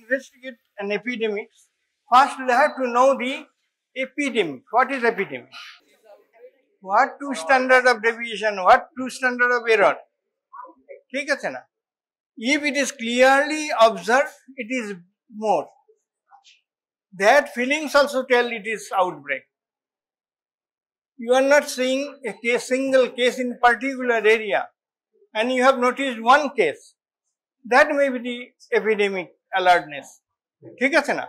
investigate an epidemic, first we have to know the epidemic. What is epidemic? What true standard of deviation? What true standard of error? ठीक है ना? If it is clearly observed, it is more. That feelings also tell it is outbreak. You are not seeing a single case in particular area, and you have noticed one case. That may be the epidemic alertness. ঠিক আছে না?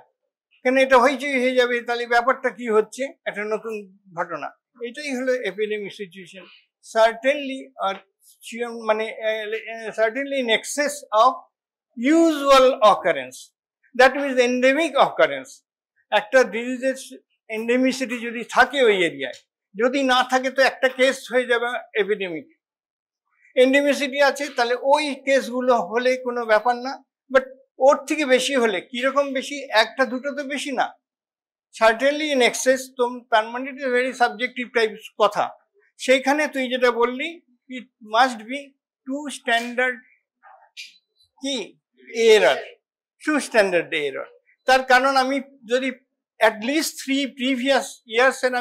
কেন এটা হইচই হয়ে যাবে, তাহলে ব্যাপারটা কি হচ্ছে, একটা নতুন ঘটনা। এটাই হলো epidemic situation. Certainly or মানে certainly in excess of usual occurrence. That means endemic occurrence. একটা ডিজিজের এন্ডেমিসিটি যদি থাকে ওই এরিয়ায়, যদি না থাকে তো একটা কেস হয়ে যাবে এপিডেমিক। এন্ডেমিসিটি আছে তাহলে ওই কেসগুলো হলে কোনো ব্যাপার না, বাট ওর থেকে বেশি হলে কিরকম বেশি, একটা দুটো তো বেশি না, সার্টেনলি ইন এক্সেস, তো তার মানে it is very subjective type কথা। সেইখানে তুই যেটা বললি, it must be two standard কি এরর, টু স্ট্যান্ডার্ড এরর। তার কারণ আমি যদি অ্যাটলিস্ট 3 প্রিভিয়াস ইয়ার্সের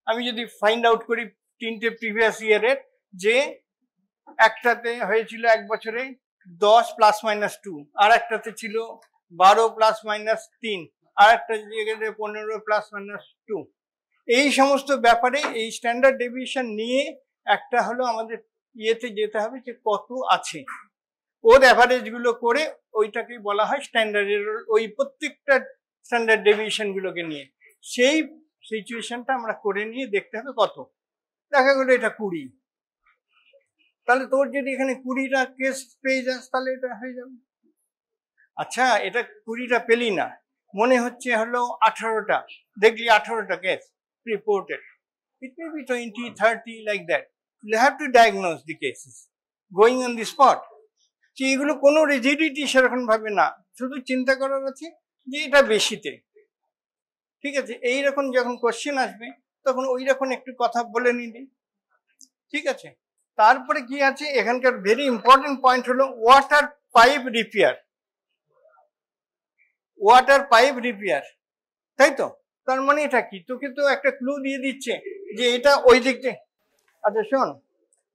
আমি যদি ফাইন্ড আউট করি 3টে প্রিভিয়াস ইয়ারের, যে একটাতে হয়েছিল এক বছরে 10 ± 2, আর একটাতে ছিল 12 ± 3, আর একটা জায়গাতে 15 ± 2। এই সমস্ত ব্যাপারে এই স্ট্যান্ডার্ড ডেভিয়েশন নিয়ে একটা হলো আমাদের ইয়েতে যেতে হবে যে কত আছে, ওর অ্যাভারেজ গুলো করে ওইটাকেই বলা হয় স্ট্যান্ডার্ড এরর। ওই প্রত্যেকটা স্ট্যান্ডার্ড ডেভিয়েশন গুলোকে নিয়ে সেই সিচুয়েশনটা আমরা করে নিয়ে দেখতে হবে কত। দেখা গেলো এটা 20, তাহলে তোর যদি এখানে 20টা কেস পেয়ে যাস তাহলে এটা হয়ে যাবে। আচ্ছা, এটা 20টা পেলি না, মনে হচ্ছে হলো 18টা, দেখলি 18টা case reported, it may be 20, 30 like that. You have to diagnose the cases going on the spot. যে এগুলো কোনো রিজিডিটি সেরকম ভাবে না, শুধু চিন্তা করার আছে যে এটা বেশিতে, ঠিক আছে। এইরকম যখন কোশ্চেন আসবে তখন ওই রকম একটু কথা বলে নিবি, ঠিক আছে। তারপরে কি আছে এখানকার ভেরি ইম্পর্টেন্ট পয়েন্ট হলো water pipe repair. Water pipe repair, তাই তো? তার মানে এটা কি, তোকে তো একটা ক্লু দিয়ে দিচ্ছে যে এটা ওই দিক থেকে। আচ্ছা শোন,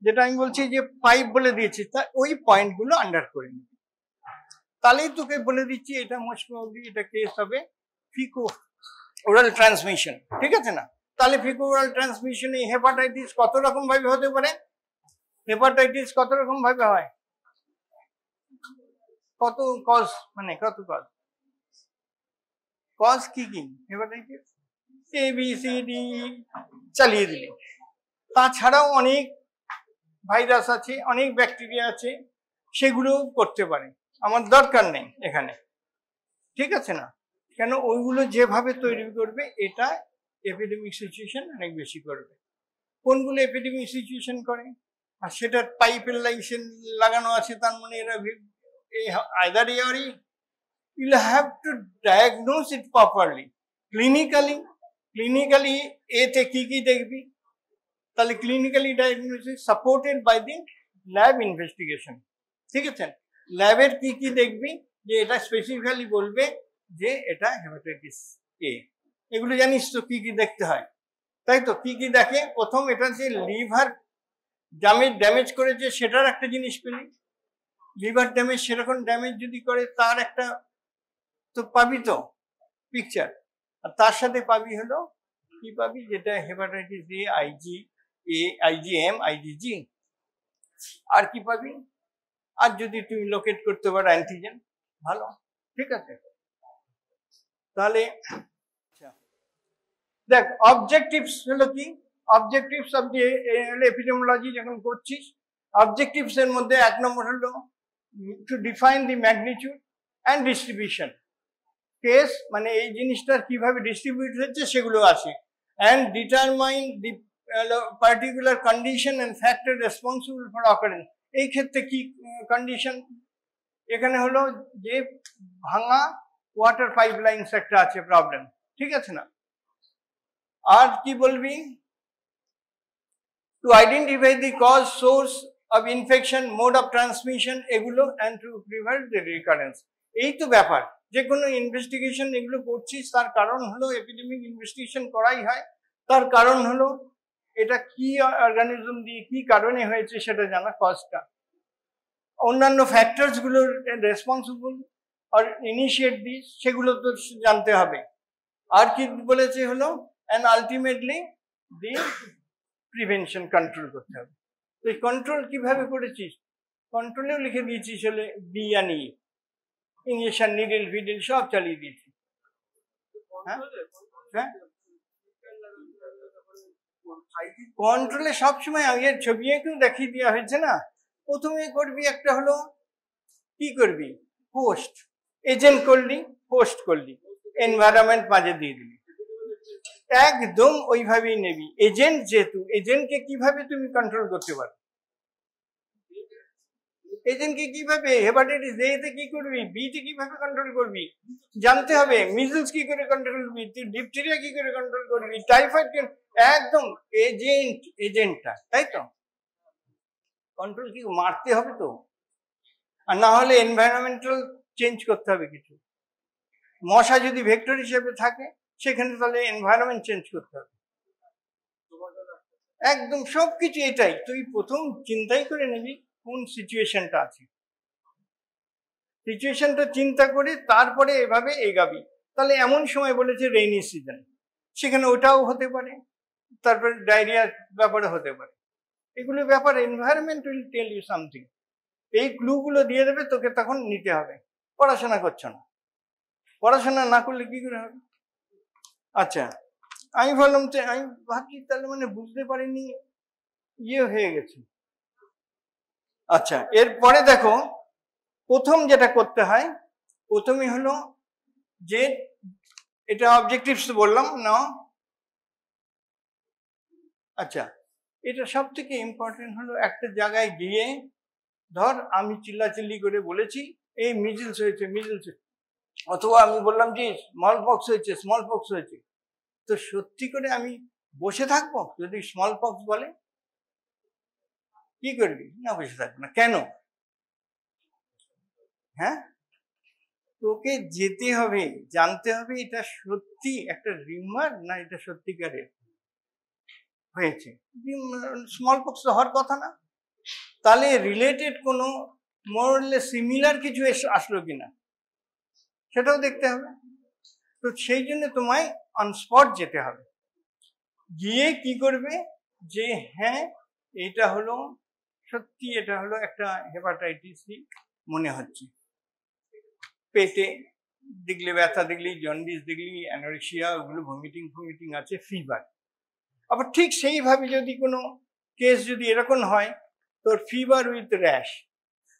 যেটা আমি বলছি যে পাইপ বলে দিয়েছি, তা ওই পয়েন্টগুলো আন্ডার করে নিবি, তাহলেই তোকে বলে দিচ্ছি এটা মোস্ট প্রবাবলি এটা কেস হবে ফিকো ওরাল ট্রান্সমিশন, ঠিক আছে না? তাহলে ফিকো ওরাল ট্রান্সমিশনে হেপাটাইটিস কত রকম ভাবে হতে পারে? হেপাটাইটিস কত রকম ভাবে হয়? কত কজ, মানে কত কজ, কজ কি কি হেপাটাইটিস? ABCD চালিয়ে দিলে। তাছাড়াও অনেক ভাইরাস আছে, অনেক ব্যাকটেরিয়া আছে, সেগুলো করতে পারে, আমার দরকার নেই এখানে, ঠিক আছে না? কেন ওইগুলো যেভাবে তৈরি করবে এটা এপিডেমিক সিচুয়েশন অনেক বেশি করবে। কোনগুলো এপিডেমিক সিচুয়েশন করে? আর সেটা পাইপের লাইসেন্স লাগানো আছে, তার মানে এরা either ইয়ারই you'll have to diagnose it properly. Clinically এতে কি কি দেখবি? তাহলে clinically diagnosis supported by the lab investigation, ঠিক আছে। ল্যাবের কি কি দেখবি যে এটা স্পেসিফিক্যালি বলবে যে এটা হেপাটাইটিস এ। এগুলো জানিস তো কি কি দেখতে হয়, তাই তো? কি কি দেখে? প্রথম এটা যে লিভার ড্যামেজ করেছে সেটার একটা জিনিস পেলি, লিভার ড্যামেজ, সেরকম ড্যামেজ যদি করে তার একটা তো পাবি তো পিকচার। আর তার সাথে পাবি হলো কি পাবি, যেটা হেপাটাইটিস এ, IgM, IgG, আর কি পাবি? আর যদি তুমি লোকেট করতে পারো অ্যান্টিজেন, ভালো, ঠিক আছে। তাহলে দেখ অবজেক্টিভস হলো কি, অবজেক্টিভস অফ দি এপিডেমিওলজি যখন করছিস, অবজেক্টিভস এর মধ্যে 1 নম্বর হলো to define the magnitude and distribution. Case মানে এই জিনিসটার কিভাবে ডিস্ট্রিবিউট হচ্ছে সেগুলো আছে, and determine the particular condition and factor responsible for occurrence. এই ক্ষেত্রে কি কন্ডিশন? এখানে হলো যে ভাঙা ওয়াটার পাইপ লাইন্স একটা আছে প্রবলেম, ঠিক আছে না? আর কি বলবি? To identify the cause, source of infection, mode of transmission, এগুলো, and to prevent the recurrence. এই তো ব্যাপার যে কোনো ইনভেস্টিগেশন এগুলো করছিস তার কারণ হলো এপিডেমিক ইনভেস্টিগেশন করাই হয়, তার কারণ হলো এটা কি অর্গানিজম দিয়ে কি কারণে হয়েছে সেটা জানা, কজটা। অন্যান্য ফ্যাক্টরস গুলোর রেসপন্সিবল আর ইনিশিয়েট দিস সেগুলো তো জানতে হবে। আর কি বলেছে হলো and ultimately the prevention, control করতে হবে। তো এই কন্ট্রোল কিভাবে করেছিস, কন্ট্রোলেও লিখে দিয়েছিস হলে বি আর ই, ইঞ্জেকশন নিডল ফিডল সব চালিয়ে দিয়েছি। হ্যাঁ হ্যাঁ, কন্ট্রোলে সবসময় আগের ছবি এঁকেও দেখিয়ে দেওয়া হয়েছে না। প্রথমে করবি একটা হলো কি করবি, পোস্ট, এজেন্ট করলি, পোস্ট করলি, এনভায়রনমেন্ট মাঝে দিয়ে দিবি, একদম ওইভাবেই নেবি। এজেন্ট যেহেতু, এজেন্টকে কিভাবে তুমি কন্ট্রোল করতে পারো, এজেন্টকে কিভাবে, হেপাটাইটিস এ তে কি করবি, বি তে কিভাবে কন্ট্রোল করবি জানতে হবে, মিজলস কি করে কন্ট্রোল করবি, তুই ডিপথেরিয়া কি করে কন্ট্রোল করবি, টাইফয়েড, একদম এজেন্ট, এজেন্টটা, তাই তো। কন্ট্রোল কি মারতে হবে তো, আর না হলে এনভায়রনমেন্টাল চেঞ্জ করতে হবে কিছু। মশা যদি ভেক্টর হিসেবে থাকে সেখানে তাহলে এনভায়রনমেন্ট চেঞ্জ করতে হবে, একদম সবকিছু। এটাই তুই প্রথম চিন্তাই করে নিবি কোন সিচুয়েশনটা আছে, সিচুয়েশনটা চিন্তা করে তারপরে এভাবে এগাবি। তাহলে এমন সময় বলেছে রেইনি সিজন, সেখানে ওটাও হতে পারে, তারপরে ডায়রিয়ার ব্যাপারে হতে পারে, এগুলো ব্যাপার environment will tell you something. এই ক্লুগুলো দিয়ে দেবে তোকে, তখন নিতে হবে। পড়াশোনা করছো না, পড়াশোনা না করলে কি করে হবে। আচ্ছা, আমি বললাম যে আমি ভাবছি তাহলে মানে বুঝতে পারিনি, ইয়ে হয়ে গেছে। আচ্ছা, এরপরে দেখো প্রথম যেটা করতে হয়, প্রথমে হলো যে এটা অবজেক্টিভস বললাম না। আচ্ছা, এটা সব থেকে ইম্পর্টেন্ট হলো একটা জায়গায় গিয়ে, ধর আমি চিল্লাচিল্লি করে বলেছি এই মিজলস হয়েছে, মিজলস, অথবা আমি বললাম যে স্মল পক্স হয়েছে, স্মল পক্স হয়েছে, তো সত্যি করে আমি বসে থাকবো যদি স্মল পক্স বলে? কি করবি? না, বসে থাকবো না। কেন? হ্যাঁ, তোকে যেতে হবে, জানতে হবে এটা সত্যি একটা রিউমার না এটা সত্যিকারের হয়েছে। স্মল পক্স তো হওয়ার কথা না, তাহলে রিলেটেড কোনো মোরলে সিমিলার কিছু আসলো কিনা সেটাও দেখতে হবে। তো সেই জন্য তোমায় অন স্পট যেতে হবে, গিয়ে কি করবে যে হ্যাঁ এটা হলো সত্যি, এটা হলো একটা হেপাটাইটিস সি মনে হচ্ছে, পেটে দেখলে ব্যথা, দেখলি জন্ডিস, দেখলি অ্যানোরেক্সিয়া, ওগুলো ভমিটিং ফমিটিং আছে, ফিভার। আবার ঠিক সেইভাবে যদি কোনো কেস যদি এরকম হয় তোর ফিভার উইথ র্যাশ,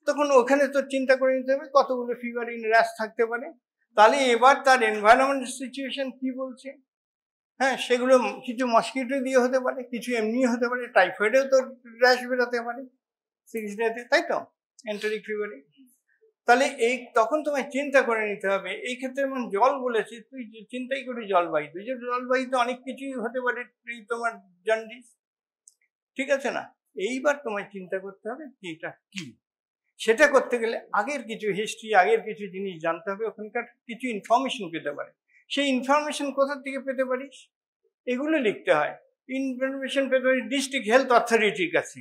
তখন ওখানে তোর চিন্তা করে নিতে হবে কতগুলো ফিভার ইন র্যাশ থাকতে পারে। তাহলে এবার তার এনভায়রনমেন্ট সিচুয়েশন কি বলছে, হ্যাঁ সেগুলো কিছু মস্কিটো দিয়ে হতে পারে, কিছু এমনি হতে পারে, টাইফয়েডেও তোর র্যাশ বেরোতে পারে 6 ডেতে, তাই তো, এন্টারিক ফিভারে। তাহলে এই তখন তোমায় চিন্তা করে নিতে হবে। এই ক্ষেত্রে যেমন জল বলেছি, তুই চিন্তাই করি জলবায়ু, তুই যে জলবায়ুতে অনেক কিছুই হতে পারে তোমার জন্ডিস, ঠিক আছে না। এইবার তোমায় চিন্তা করতে হবে যে এটা কি, সেটা করতে গেলে আগের কিছু হিস্ট্রি, আগের কিছু জিনিস জানতে হবে, ওখানকার কিছু ইনফরমেশন পেতে পারে। সেই ইনফরমেশন কোথা থেকে পেতে পারিস, এগুলো লিখতে হয়। ইনফরমেশন পেতে পারি ডিস্ট্রিক্ট হেলথ অথরিটির কাছে,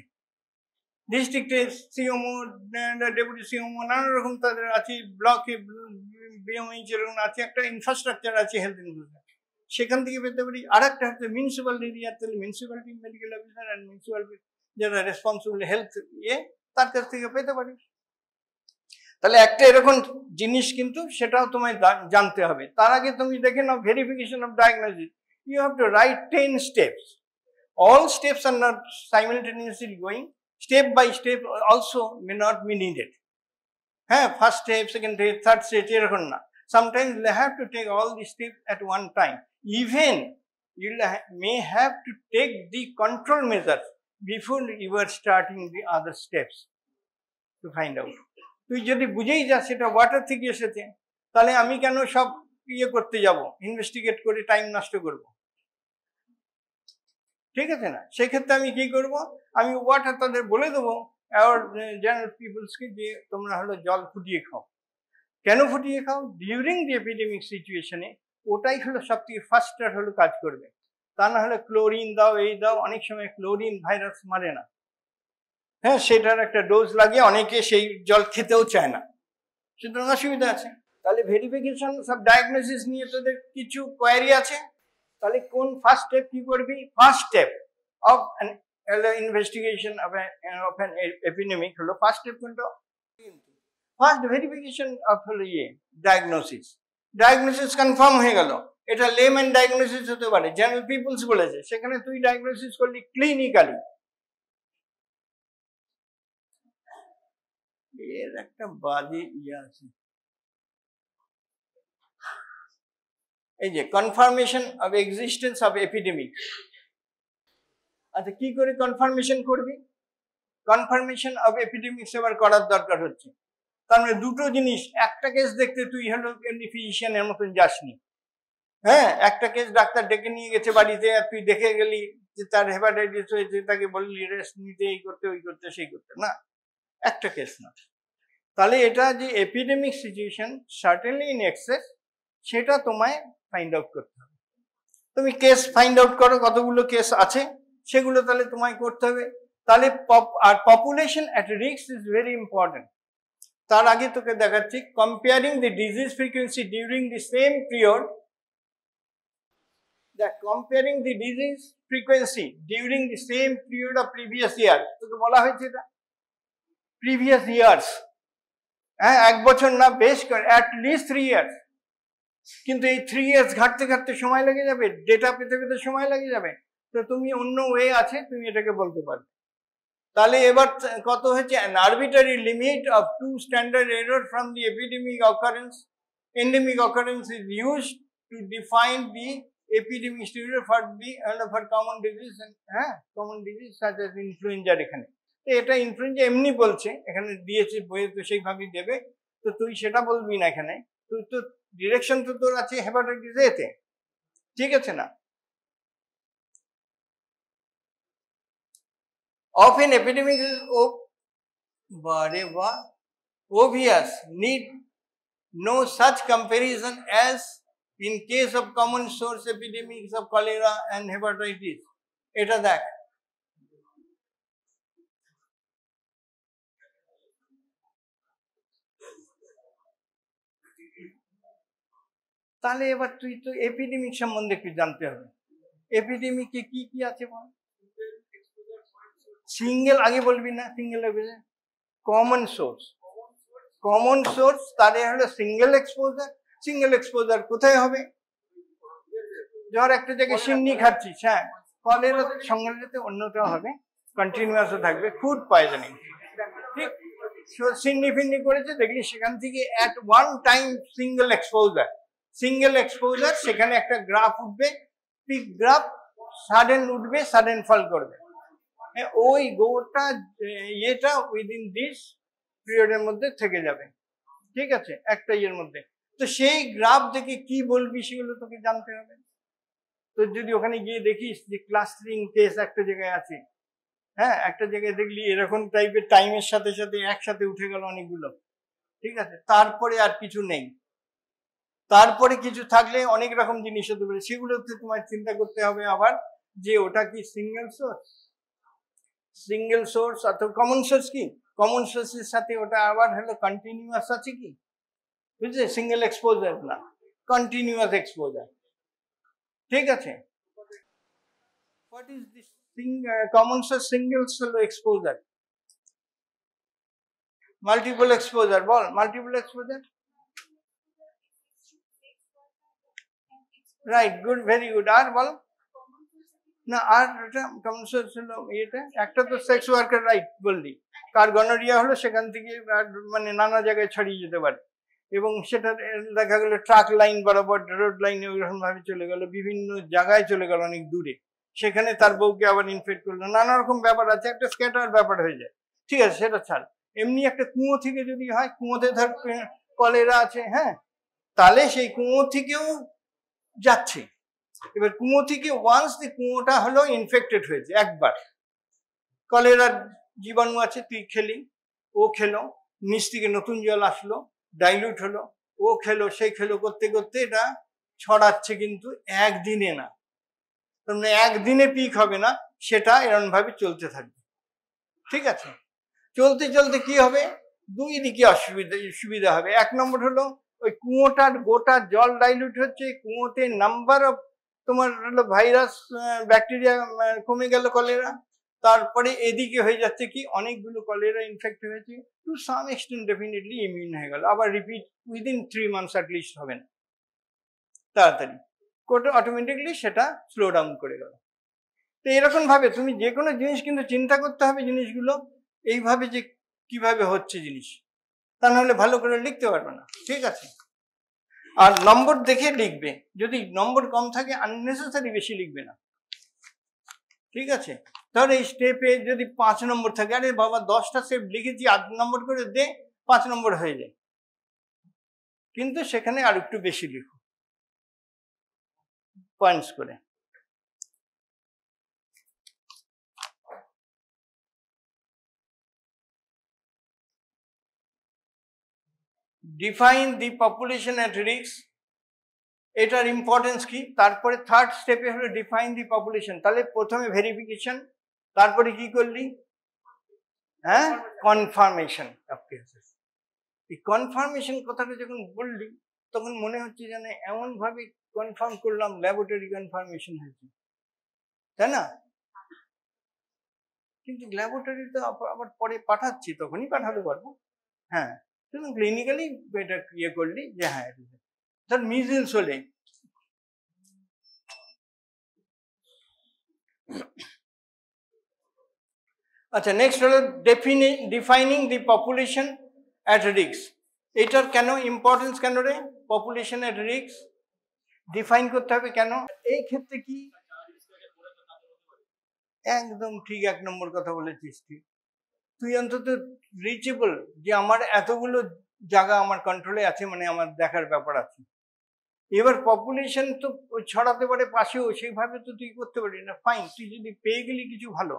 ডিস্ট্রিক্টে সিএমও, ডেপুটি সিএমও, নানা রকম তাদের আছে, ব্লকে বিএমএইচ এরকম আছে, একটা ইনফ্রাস্ট্রাকচার আছে হেলথ ইনফ্রাস্ট্রাকচার, সেখান থেকে পেতে পারি। আর একটা হচ্ছে মিউনিসিপ্যাল এরিয়া, তাহলে municipality medical officer and municipality যারা রেসপন্সিবল হেলথ তার কাছ থেকে পেতে পারি। তাহলে একটা এরকম জিনিস কিন্তু সেটাও তোমায় জানতে হবে। তার আগে তুমি দেখে নাও verification of diagnosis, you have to write 10 steps. All steps are not simultaneously going, step by step also may not be needed. হ্যাঁ, first step, second step, third step এরকম না, sometimes you have to take all the steps at one time. Even you may have to take the control measures before you are starting the other steps to find out. তুই যদি বুঝেই যাস সেটা water থেকে এসেছে, তাহলে আমি কেন সব ইয়ে করতে যাব, ইনভেস্টিগেট করে টাইম নষ্ট করব, ঠিক আছে না। সেক্ষেত্রে আমি কি করব, আমি ওয়াটার তাদের বলে দেবো জেনারেল পিপলসকে যে তোমরা হলো জল ফুটিয়ে খাও, কেন ফুটিয়ে খাও? ডিউরিং দি এপিডেমিক সিচুয়েশনে ওটাই হলো সব থেকে ফাস্টার হলো কাজ করবে। তা না হলে ক্লোরিন দাও, এই দাও, অনেক সময় ক্লোরিন ভাইরাস মারে না, হ্যাঁ, সেটার একটা ডোজ লাগিয়ে অনেকে সেই জল খেতেও চায় না, সুতরাং অসুবিধা আছে। তাহলে ভেরিফিকেশন সব ডায়াগনোসিস নিয়ে তোদের কিছু কোয়ারি আছে, তাহলে কোন ফার্স্ট স্টেপ কি করবি? First step of investigation of an epidemic হলো ফার্স্ট স্টেপ কোনটা? ফার্স্ট ভেরিফিকেশন অফ হলো ডায়াগনোসিস। ডায়াগনোসিস কনফার্ম হয়ে গেল, এটা লেম্যান ডায়াগনোসিস হতে পারে, জেনারেল পিপলস বলেছে, সেখানে তুই ডায়াগনোসিস করলি ক্লিনিক্যালি। এর একটা বাজে আছে, এই যে confirmation of existence of epidemic. আচ্ছা, কি করে কনফার্মেশন করবি? কনফার্মেশন অফ এপিডেমিক্স এবার করার দরকার হচ্ছে। তার মানে দুটো জিনিস, একটা কেস দেখতে তুই হলো এমনি ফিজিশিয়ানের মতন যাসনি, হ্যাঁ, একটা কেস ডাক্তার ডেকে নিয়ে গেছে বাড়িতে, আর তুই দেখে গেলি যে তার হেপাটাইটিস হয়েছে, তাকে বললি রেস্ট নিতে, এই করতে, ওই করতে, সেই করতে, না, একটা কেস না। তাহলে এটা যে epidemic situation certainly in access, সেটা তোমায় ফাইন্ড আউট করতে হবে। তুমি কেস ফাইন্ড আউট করো, কতগুলো কেস আছে সেগুলো তাহলে তোমায় করতে হবে। তাহলে আর population at risk is very important. তার আগে তোকে দেখাচ্ছি comparing the disease frequency during the same period. Comparing the disease frequency during the same period of previous year, তোকে বলা হয়েছে এটা প্রিভিয়াস ইয়ার্স, হ্যাঁ, 1 বছর না, বেশ করে অ্যাটলিস্ট 3 ইয়ার্স। কিন্তু এই 3 ইয়ার্স ঘাটতে ঘাটতে সময় লেগে যাবে, ডেটা পেতে পেতে সময় লেগে যাবে। তো তুমি অন্য ওয়ে আছে, তুমি এটাকে বলতে পারবে। তাহলে এবার কত হচ্ছে? an arbitrary limit of 2 standard error from the epidemic occurrence, endemic occurrence is used to define the epidemic period for common disease, হ্যাঁ, common disease such as influenza। এখানে তো এটা ইনফ্লুয়েঞ্জা এমনি বলছে, এখানে দিয়েছে বইয়ে, তো সেইভাবেই দেবে। তো তুই সেটা বলবি না, এখানে তুই তো ডিরেকশন তো তোর আছে হেপাটাইটিস এতে, ঠিক আছে না? Of an epidemic is obvious, need no such comparison as in case of common source epidemics of cholera and hepatitis. এটা দেখ, তাহলে এবার তুই তো এপিডেমিক সম্বন্ধে একটু জানতে হবে। এপিডেমিকে কি কি আছে বল? সিঙ্গেল আগে বলবি না, single common source, common source, তাহলে হলো সিঙ্গেল এক্সপোজার। সিঙ্গেল এক্সপোজার কোথায় হবে? ধর একটা জায়গায় সিন্নি খাচ্ছিস, হ্যাঁ, ফলের সঙ্গে সাথে অন্যটাও হবে, কন্টিনিউয়াসও থাকবে, ফুড পয়জনিং, ঠিক? সিন্নি ফিন্নি করেছে, দেখলি সেখান থেকে at one time single exposure, single exposure, সেখানে একটা গ্রাফ উঠবে, পিক গ্রাফ, সাডেন উঠবে, সাডেন ফল করবে, ওই গোটা ইয়েটা উইদিন দিস পিরিয়ডের মধ্যে থেকে যাবে, ঠিক আছে, একটা ইয়ের মধ্যে। তো সেই গ্রাফ দেখে কি বলবি সেগুলো তোকে জানতে হবে। তো যদি ওখানে গিয়ে দেখিস যে ক্লাস্টারিং কেস একটা জায়গায় আছে, হ্যাঁ, একটা জায়গায় দেখলি এরকম টাইপের টাইমের সাথে সাথে একসাথে উঠে গেল অনেকগুলো, ঠিক আছে, তারপরে আর কিছু নেই, তারপরে কিছু থাকলে অনেক রকম জিনিস হতে পারে, সেগুলোতে তোমার চিন্তা করতে হবে আবার যে ওটা কি সিঙ্গেল সোর্স, সিঙ্গেল সোর্স অথবা কমন সোর্স। কি কমন সোর্সের সাথে ওটা আবার হলো কন্টিনিউয়াস আছে কি, বুঝলে? সিঙ্গেল এক্সপোজার না, কন্টিনিউয়াস এক্সপোজার, ঠিক আছে। What is this common source, single exposure, multiple exposure, বল multiple exposure, right, good, very good. আর বল না, আর এটা কমন সোর্স হলো এটা একটা তো সেক্স ওয়ার্কার, রাইট বললি, কার গনোরিয়া হলো সেখান থেকে মানে নানা জায়গায় ছড়িয়ে যেতে পারে, এবং সেটা দেখা গেল ট্রাক লাইন বরাবর, রোড লাইনে ওইরকম ভাবে চলে গেল, বিভিন্ন জায়গায় চলে গেল অনেক দূরে, সেখানে তার বউকে আবার ইনফেক্ট করলো, নানা রকম ব্যাপার আছে, একটা স্ক্যাটার ব্যাপার হয়ে যায়, ঠিক আছে, সেটা ছাড়। এমনি একটা কুয়ো থেকে যদি হয়, কুয়োতে ধর কলেরা আছে, হ্যাঁ, তাহলে সেই কুয়ো থেকেও যাচ্ছে। এবার কুয়ো থেকে ওয়ান্স কুয়োটা হলো ইনফেক্টেড হয়েছে, একবার কলেরার জীবাণু আছে, তুই খেলি, ও খেলো, নিচ থেকে নতুন জল আসলো, ডাইলুট হলো, ও খেলো সে খেলো করতে করতে এটা ছড়াচ্ছে, কিন্তু একদিনে না। তার মানে একদিনে পিক হবে না, সেটা এরকম ভাবে চলতে থাকবে। ঠিক আছে, চলতে চলতে কি হবে, দুই দিকে সুবিধা হবে। এক নম্বর হলো ওই কুয়োটার গোটা জল ডাইলুট হচ্ছে, কুয়োতে নাম্বার অফ তোমার হলো ভাইরাস ব্যাকটেরিয়া কমে গেল, কলেরা। তারপরে এদিকে হয়ে যাচ্ছে কি, অনেকগুলো কলেরা ইনফেক্ট হয়েছে, to some extent definitely immune হয়ে গেল। আবার রিপিট উইদিন 3 months অ্যাটলিস্ট হবে না, তাড়াতাড়ি কোটা অটোমেটিকলি সেটা স্লো ডাউন করে গেল। তো এরকম ভাবে তুমি যে কোনো জিনিস কিন্তু চিন্তা করতে হবে জিনিসগুলো এইভাবে যে কিভাবে হচ্ছে জিনিস, তা নাহলে ভালো করে লিখতে পারবে না। ঠিক আছে, আর নম্বর দেখে লিখবে, যদি নম্বর কম থাকে আননেসেসারি বেশি লিখবে না। ঠিক আছে, তাহলে এই স্টেপে যদি 5 নম্বর থাকে, আরে বাবা 10টা স্টেপ লিখেছি 8 নম্বর করে দে, 5 নম্বর হয়ে যায়, কিন্তু সেখানে আর একটু বেশি লিখো পয়েন্টস করে। Define the population at risk, এটার ইম্পর্টেন্স কি। তারপরে থার্ড স্টেপে হলো ডিফাইন দি পপুলেশন। তাহলে প্রথমে ভেরিফিকেশন, তারপরে কি করলি, হ্যাঁ, কনফার্মেশন অফ কেসেস। এই কনফার্মেশন কথাটা যখন বললি তখন মনে হচ্ছে যেন এমন ভাবে কনফার্ম করলাম, ল্যাবরেটরি কনফার্মেশন হয়েছে, তাই না? কিন্তু ল্যাবরেটরি তো আবার পরে পাঠাচ্ছি, তখনই পাঠাতে পারবো। হ্যাঁ, তুমি ক্লিনিক্যালি এটা ইয়ে করলি যে হ্যাঁ, ধর মিজেলস হলে, আচ্ছা নেক্সট হলো defining the population at risk. এটার কেন ইম্পর্টেন্স, কেন রে পপুলেশন অ্যাট রিস্ক ডিফাইন করতে হবে কেন? এই ক্ষেত্রে কি, একদম ঠিক 1 নম্বর কথা বলেছিস তুই অন্তত রিচেবল, যে আমার এতগুলো জায়গা আমার কন্ট্রোলে আছে, মানে আমার দেখার ব্যাপার আছে। এবার পপুলেশন তো ছড়াতে পারে পাশেও, সেইভাবে তো তুই করতে পারবি না। ফাইন, তুই যদি পেয়ে গেলি কিছু ভালো,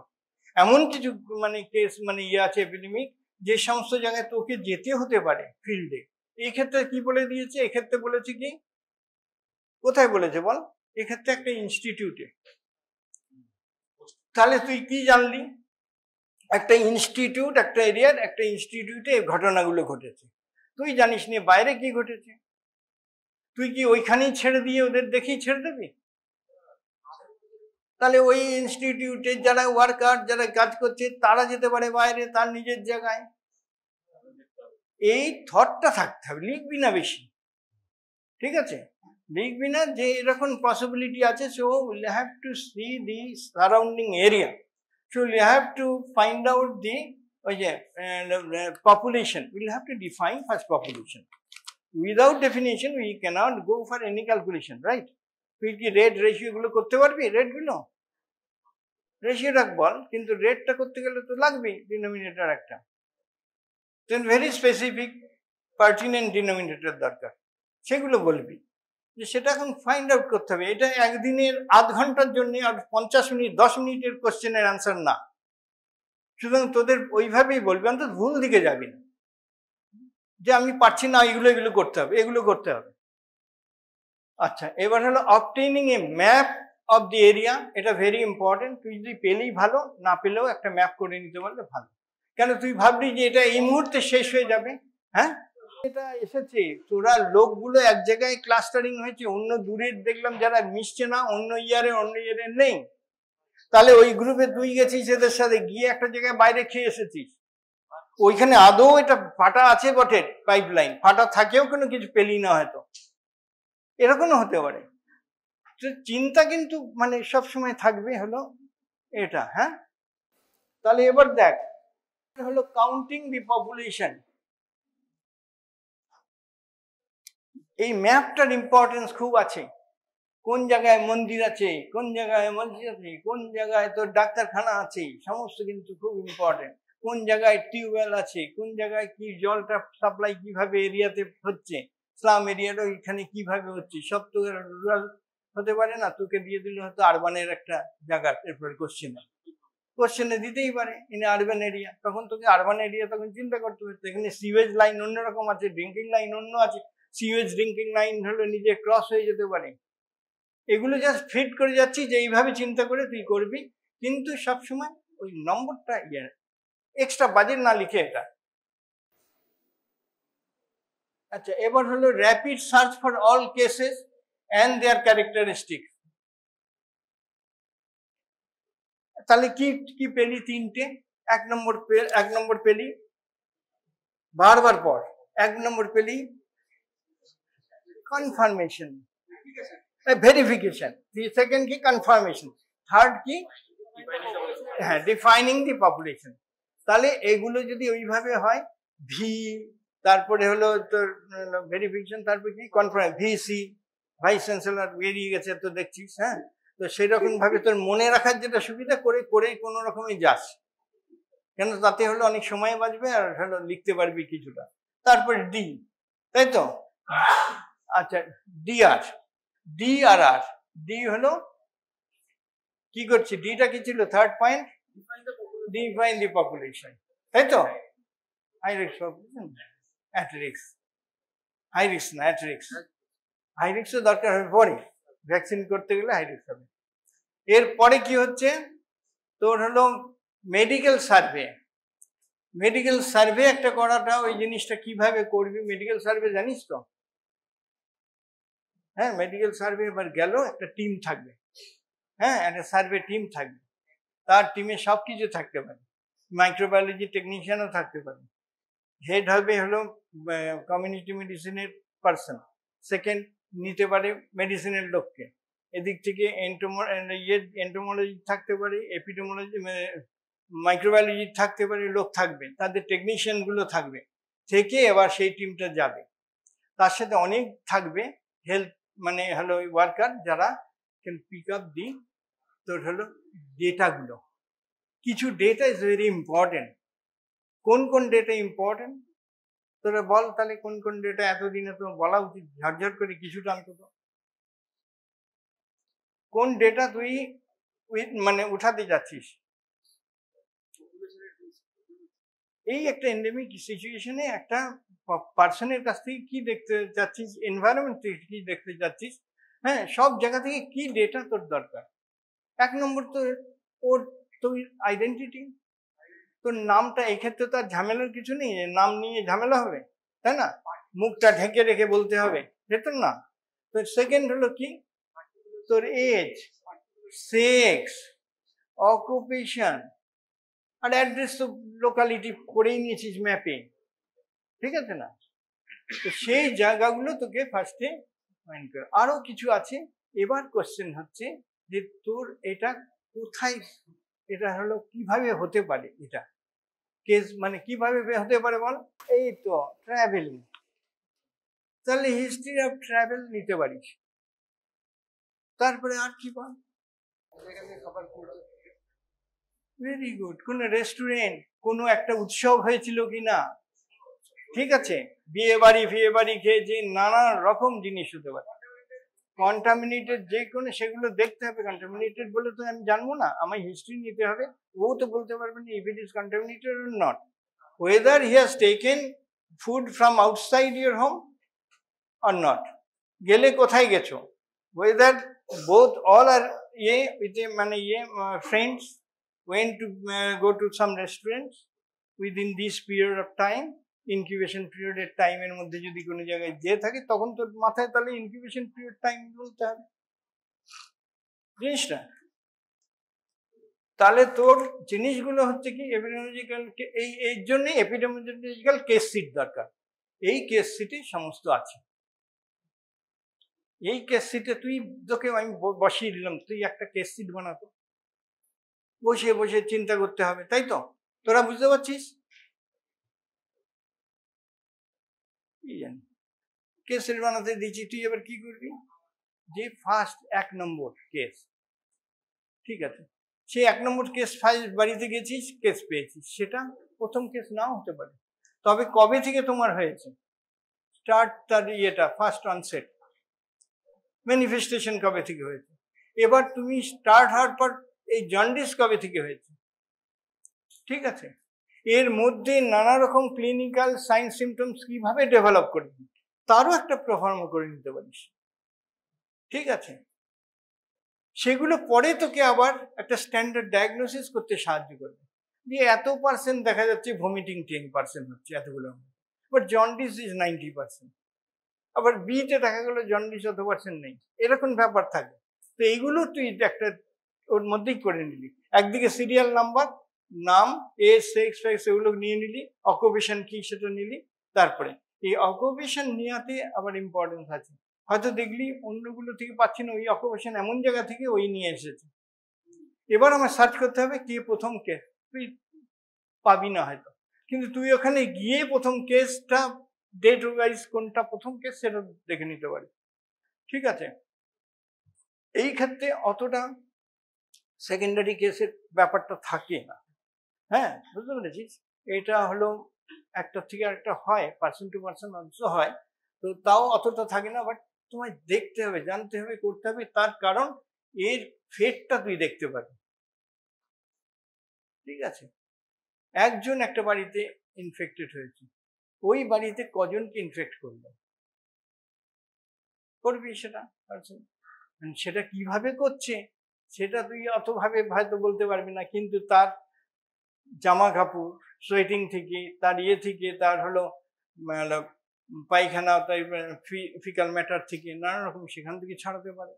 এমন কিছু মানে কেস মানে ইয়ে আছে এপিডেমিক, যে সমস্ত জায়গায় তোকে যেতে হতে পারে ফিল্ডে, এই ক্ষেত্রে কি বলে দিয়েছে, এক্ষেত্রে বলেছে কি, কোথায় বলেছে বল, এক্ষেত্রে একটা ইনস্টিটিউটে। তাহলে তুই কি জানলি, একটা ইনস্টিটিউট, একটা এরিয়ার একটা ইনস্টিটিউটে এই ঘটনাগুলো ঘটেছে, তুই জানিস নি বাইরে কি ঘটেছে। তুই কি ওইখানেই ছেড়ে দিয়ে ওদের দেখেই ছেড়ে দিবি? তাহলে ওই ইনস্টিটিউটের যারা ওয়ার্কার, যারা কাজ করছে, তারা যেতে পারে বাইরে তার নিজের জায়গায়। এই থটটা থাকতে হবে, লিখবি না বেশি। ঠিক আছে, লিখবি না যে এরকম পসিবিলিটি আছে, so will have to see the surrounding area, so will have to find out the ওই যে population, we'll have to define first population. Without definition we cannot go for any calculation, right? তুই কি rate ratio গুলো করতে পারবি, rate গুলো ratio রাখ বল, কিন্তু রেটটা করতে গেলে তো লাগবেই ডিনোমিনেটর একটা, দেন ভেরি স্পেসিফিক পার্টিনেন্ট ডিনোমিনেটর দরকার, সেগুলো বলবি যে সেটা এখন ফাইন্ড আউট করতে হবে। এটা একদিনের আধ ঘন্টার জন্য আর 50 মিনিট 10 মিনিটের কোশ্চেনের অ্যান্সার না, সুতরাং তোদের ওইভাবেই বলবি, অন্তত ভুল দিকে যাবি না যে আমি পারছি না, এগুলো এগুলো করতে হবে, এগুলো করতে হবে। আচ্ছা, এবার হলো obtaining A map of the area, এটা ভেরি ইম্পর্টেন্ট। তুই যদি পেলেই ভালো, না পেলেও একটা ম্যাপ করে নিতে পারলে ভালো। কেন তুই ভাবলি যে এটা এই মুহূর্তে শেষ হয়ে যাবে? হ্যাঁ, এটা এসেছে, তোরা লোকগুলো এক জায়গায় ক্লাস্টারিং হয়েছে, অন্য দূরের দেখলাম যারা মিশছে না, অন্য ইয়ারে নেই, তাহলে ওই গ্রুপে তুই গেছিস এদের সাথে, গিয়ে একটা জায়গায় বাইরে খেয়ে এসেছিস, ওইখানে আদৌ এটা ফাটা আছে বটে, পাইপলাইন ফাটা থাকেও কোনো কিছু পেলি না হয়তো, এরকমও হতে পারে। চিন্তা কিন্তু মানে সবসময় থাকবে হলো এটা। হ্যাঁ, তাহলে এবার দেখ হলো কাউন্টিং দি পপুলেশন, এই ম্যাপটার ইম্পর্টেন্স খুব আছে। কোন জায়গায় মন্দির আছে, কোন জায়গায় মসজিদ আছে, কোন জায়গায় তোর ডাক্তারখানা আছে, সমস্ত কিন্তু খুব ইম্পর্টেন্ট। কোন জায়গায় টিউবওয়েল আছে, কোন জায়গায় কি জলটা সাপ্লাই কিভাবে এরিয়াতে হচ্ছে, স্লাম এরিয়াটা এখানে কিভাবে হচ্ছে, সব তো রুরাল হতে পারে না, তোকে দিয়ে দিলে হয়তো আরবানের একটা জায়গা এরপরে কোশ্চেন। কোশ্চেনে দিতেই পারে ইন আরবান এরিয়া, তখন তোকে আরবান এরিয়া তখন চিন্তা করতে হচ্ছে এখানে সিওয়েজ লাইন অন্যরকম আছে, ড্রিঙ্কিং লাইন অন্য আছে, সিওয়েজ ড্রিঙ্কিং লাইন হলো নিজে ক্রস হয়ে যেতে পারে। এগুলো জাস্ট ফিট করে যাচ্ছি যে এইভাবে চিন্তা করে তুই করবি, কিন্তু সবসময় ওই নম্বরটা এক্সট্রা বাজেট না লিখে এটা। আচ্ছা, এবার হলো rapid search for all cases and their characteristics. তাহলে কি কি পেলি? তিনটে। এক নম্বর পেলি বারবার পর। এক নম্বর পেলি কনফার্মেশন, ভেরিফিকেশন। সেকেন্ড কি? কনফার্মেশন। থার্ড কি? হ্যাঁ, ডিফাইনিং দি পপুলেশন। তাহলে এগুলো যদি ওইভাবে হয়, ভি, তারপরে হলো তোর ভেরিফিকেশন, তারপরে কি? কনফার্ম, ভিসি, ভাইস চ্যান্সেলর বেরিয়ে গেছে তো দেখছিস। হ্যাঁ, তো সেরকম ভাবে তোর মনে রাখার যেটা সুবিধা করে করে কোনো রকমই যাস, কেন তাতে হলো অনেক সময় বাঁচবে আর হলো লিখতে পারবি কিছুটা। তারপরে ডি, তাই তো? আচ্ছা, ডিআর, ডিআরআর। ডি হলো কি করছি? ডিটা কি ছিল? Third point, define the population, তাই তো? High risk population, at risk, high risk না অ্যাট রিস্ক। হাই রিস্কও দরকার হবে পরে, ভ্যাকসিন করতে গেলে হাই রিস্ক হবে। এরপরে কি হচ্ছে তোর হলো মেডিকেল সার্ভে। মেডিকেল সার্ভে একটা করাটা, ওই জিনিসটা কিভাবে করবি মেডিকেল সার্ভে জানিস তো? হ্যাঁ, মেডিকেল সার্ভে এবার গেল, একটা টিম থাকবে। হ্যাঁ, একটা সার্ভে টিম থাকবে, তার টিমে সব কিছু থাকতে পারে, মাইক্রোবায়োলজি টেকনিশিয়ানও থাকতে পারে। হেড হবে হলো কমিউনিটি মেডিসিনের পার্সন, সেকেন্ড নিতে পারে মেডিসিনের লোককে, এদিক থেকে এন্টোমোলজি থাকতে পারে, এপিডেমোলজি মাইক্রোবায়োলজি থাকতে পারে, লোক থাকবে, তাদের টেকনিশিয়ান গুলো থাকবে, থেকে এবার সেই টিমটা যাবে। তার সাথে অনেক থাকবে হেলথ মানে হলো ওয়ার্কার, যারা ক্যান পিক আপ দি তোর হলো ডেটাগুলো। কিছু ডেটা ইজ ভেরি ইম্পর্টেন্ট। কোন কোন ডেটা ইম্পর্টেন্ট তোরা বল তাহলে? কোন কোন ডেটা এতদিনে তো বলা উচিত ঝরঝর করে কিছুটা অন্তত। কোন ডেটা তুই মানে উঠাতে যাচ্ছিস? এই একটা এন্ডেমিক সিচুয়েশনে একটা পার্সনের কাছ থেকে কি দেখতে যাচ্ছিস, এনভায়রনমেন্ট থেকে কি দেখতে যাচ্ছিস, হ্যাঁ, সব জায়গা থেকে কি ডেটা তোর দরকার। এক নম্বর তো ওর তোর আইডেন্টিটি, তোর নামটা। এই ক্ষেত্রে তো আর ঝামেলার কিছু নেই, নাম নিয়ে ঝামেলা হবে, তাই না? মুখটা ঢেকে রেখে বলতে হবে, সেটা না। তো সেকেন্ড হলো কি? তোর এজ, সেক্স, অকুপেশন, আর অ্যাড্রেস তো লোকালিটি করেই নিয়েছিস ম্যাপে, ঠিক আছে না? তো সেই জায়গাগুলো তোকে ফার্স্টে ফাইন্ড কর। আরো কিছু আছে। এবার কোশ্চেন হচ্ছে যে তোর এটা কোথায়, এটা হলো কিভাবে হতে পারে, এটা কেস মানে কিভাবে হতে পারে বল? এই তো ট্রাভেলিং, তাহলে হিস্ট্রি অফ ট্রাভেল নিতে পারিস। তারপরে আর কি বল? Very good. কোন রেস্টুরেন্ট, কোনো একটা উৎসব হয়েছিল কিনা, ঠিক আছে? বিয়ে বাড়ি খেয়েছে, নানা রকম জিনিস হতে পারে। কন্টামিনেটেড যে কোনো, সেগুলো দেখতে হবে। কন্টামিনেটেড বলে তো আমি জানবো না, আমার হিস্ট্রি নিতে হবে। ও তো বলতে পারবে না if it is contaminated or not. Whether he has taken food from outside your home or not, গেলে কোথায় গেছো, ওয়েদার বোথ অল আর মানে friends went to go to some restaurants within this period of time, incubation পিরিয়ডের টাইমের মধ্যে যদি কোনো জায়গায় যেয়ে থাকে, তখন তোর মাথায় তাহলে ইনকিউবেশন পিরিয়ড টাইম বলতে হবে জিনিসটা। তাহলে তোর জিনিসগুলো হচ্ছে কি এপিডেমিওলজিক্যাল, এই জন্য এপিডেমিওলজিক্যাল কেস সিট দরকার। এই কেস সিটে সমস্ত আছে। এই কেস সিটে তুই, তোকে আমি বসিয়ে দিলাম, তুই একটা কেস সিট বানাতো, বসে বসে চিন্তা করতে হবে, তাই তো? তোরা বুঝতে পারছিস? কেস সিট বানাতে দিচ্ছি, তুই এবার কি করবি? যে ফার্স্ট 1 নম্বর কেস, ঠিক আছে, সে 1 নম্বর কেস ফাইল বাড়িতে গেছিস, কেস পেয়েছিস, সেটা প্রথম কেস নাও হতে পারে, তবে কবে থেকে তোমার হয়েছে, স্টার্ট তার ইয়েটা, ফার্স্ট অনসেট, ম্যানিফেস্টেশন কবে থেকে হয়েছে। এবার তুমি স্টার্ট হওয়ার পর এই জন্ডিস কবে থেকে হয়েছে, ঠিক আছে, এর মধ্যে নানা রকম ক্লিনিক্যাল সাইন সিমটমস কিভাবে ডেভেলপ করবি তারও একটা প্রফর্ম করে নিতে পারিস। ঠিক আছে, সেগুলো পরে তোকে আবার একটা স্ট্যান্ডার্ড ডায়াগনোসিস করতে সাহায্য করবে, যে এত পার্সেন্ট দেখা যাচ্ছে ভমিটিং 10% হচ্ছে এতগুলো, বাট জন্ডিস ইজ 90%, আবার বিতে দেখা গেলো জন্ডিস অত পার্সেন্ট নেই, এরকম ব্যাপার থাকে। তো এইগুলো তুই একটা ওর মধ্যেই করে নিলি, একদিকে সিরিয়াল নাম্বার, নাম, এজ, সেক্স, এগুলো নিয়ে নিলি, অকুপেশন কি সেটা নিলি। তারপরে এই অকুপেশন নেওয়াতে আবার ইম্পর্টেন্স আছে, হয়তো দেখলি অন্যগুলো থেকে পাচ্ছি না, ওই অকুপেশন এমন জায়গা থেকে ওই নিয়ে এসেছে, এবার আমার সার্চ করতে হবে কে প্রথম কেস, তুই পাবি না হয়তো, কিন্তু তুই ওখানে গিয়ে প্রথম কেসটা ডেট ওয়াইজ কোনটা প্রথম কেস সেটা দেখে নিতে পারি। ঠিক আছে, এই ক্ষেত্রে অতটা সেকেন্ডারি কেসের ব্যাপারটা থাকে না। হ্যাঁ, বুঝতে পেরেছিস, এটা হলো একটা থেকে একটা হয়, পার্সেন্ট টু পার্সেন্ট অংশ হয়, তো তাও অতটা থাকে না, বাট তোমায় দেখতে হবে, জানতে হবে, করতে হবে, তার কারণ এর ফেটটা তুই দেখতে পাবি। ঠিক আছে, একজন একটা বাড়িতে ইনফেক্টেড হয়েছে, ওই বাড়িতে কজনকে ইনফেক্ট করলো, করবি সেটা, সেটা কিভাবে করছে সেটা তুই অতভাবে হয়তো বলতে পারবি না, কিন্তু তার জামা কাপড়, সোয়েটিং থেকে, তার ইয়ে থেকে, তার হলো পায়খানা, তাই ফিকাল ম্যাটার থেকে নানা রকম সেখান থেকে ছাড়াতে পারে।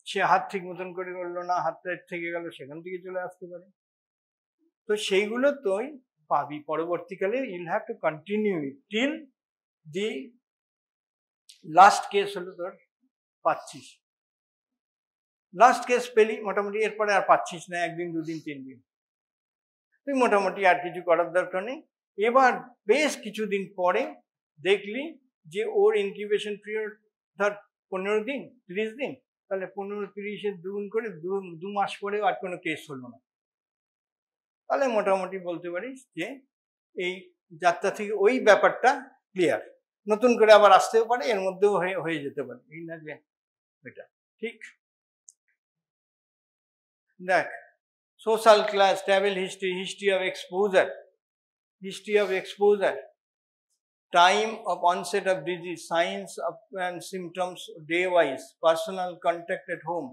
সে হাত ঠিক মতন করে করলো না, হাতটা থেকে গেল, সেখান থেকে চলে আসতে পারে। তো সেইগুলো তুই পাবি পরবর্তীকালে, you'll have to continue till the last case হলো তোর পাচ্ছিস, লাস্ট কেস পেলি মোটামুটি, এরপরে আর পাচ্ছিস না, একদিন, দুদিন, 3 দিন, তুই মোটামুটি আর কিছু করার দরকার নেই। এবার বেশ কিছুদিন পরে দেখলি যে ওর ইনকিউবেশন পিরিয়ড ধর 15 দিন, 30 দিন, তাহলে 15-30-এর দুগুণ করে 2 মাস পরেও আর কোনো কেস হলো না, তাহলে মোটামুটি বলতে পারিস যে এই যাত্রা থেকে ওই ব্যাপারটা ক্লিয়ার। নতুন করে আবার আসতেও পারে, এর মধ্যেও হয়ে যেতে পারে, এই না যে এটা ঠিক। দেখ, social class, travel history, history of exposure, time of onset of disease, signs of and symptoms day wise, personal contact at home,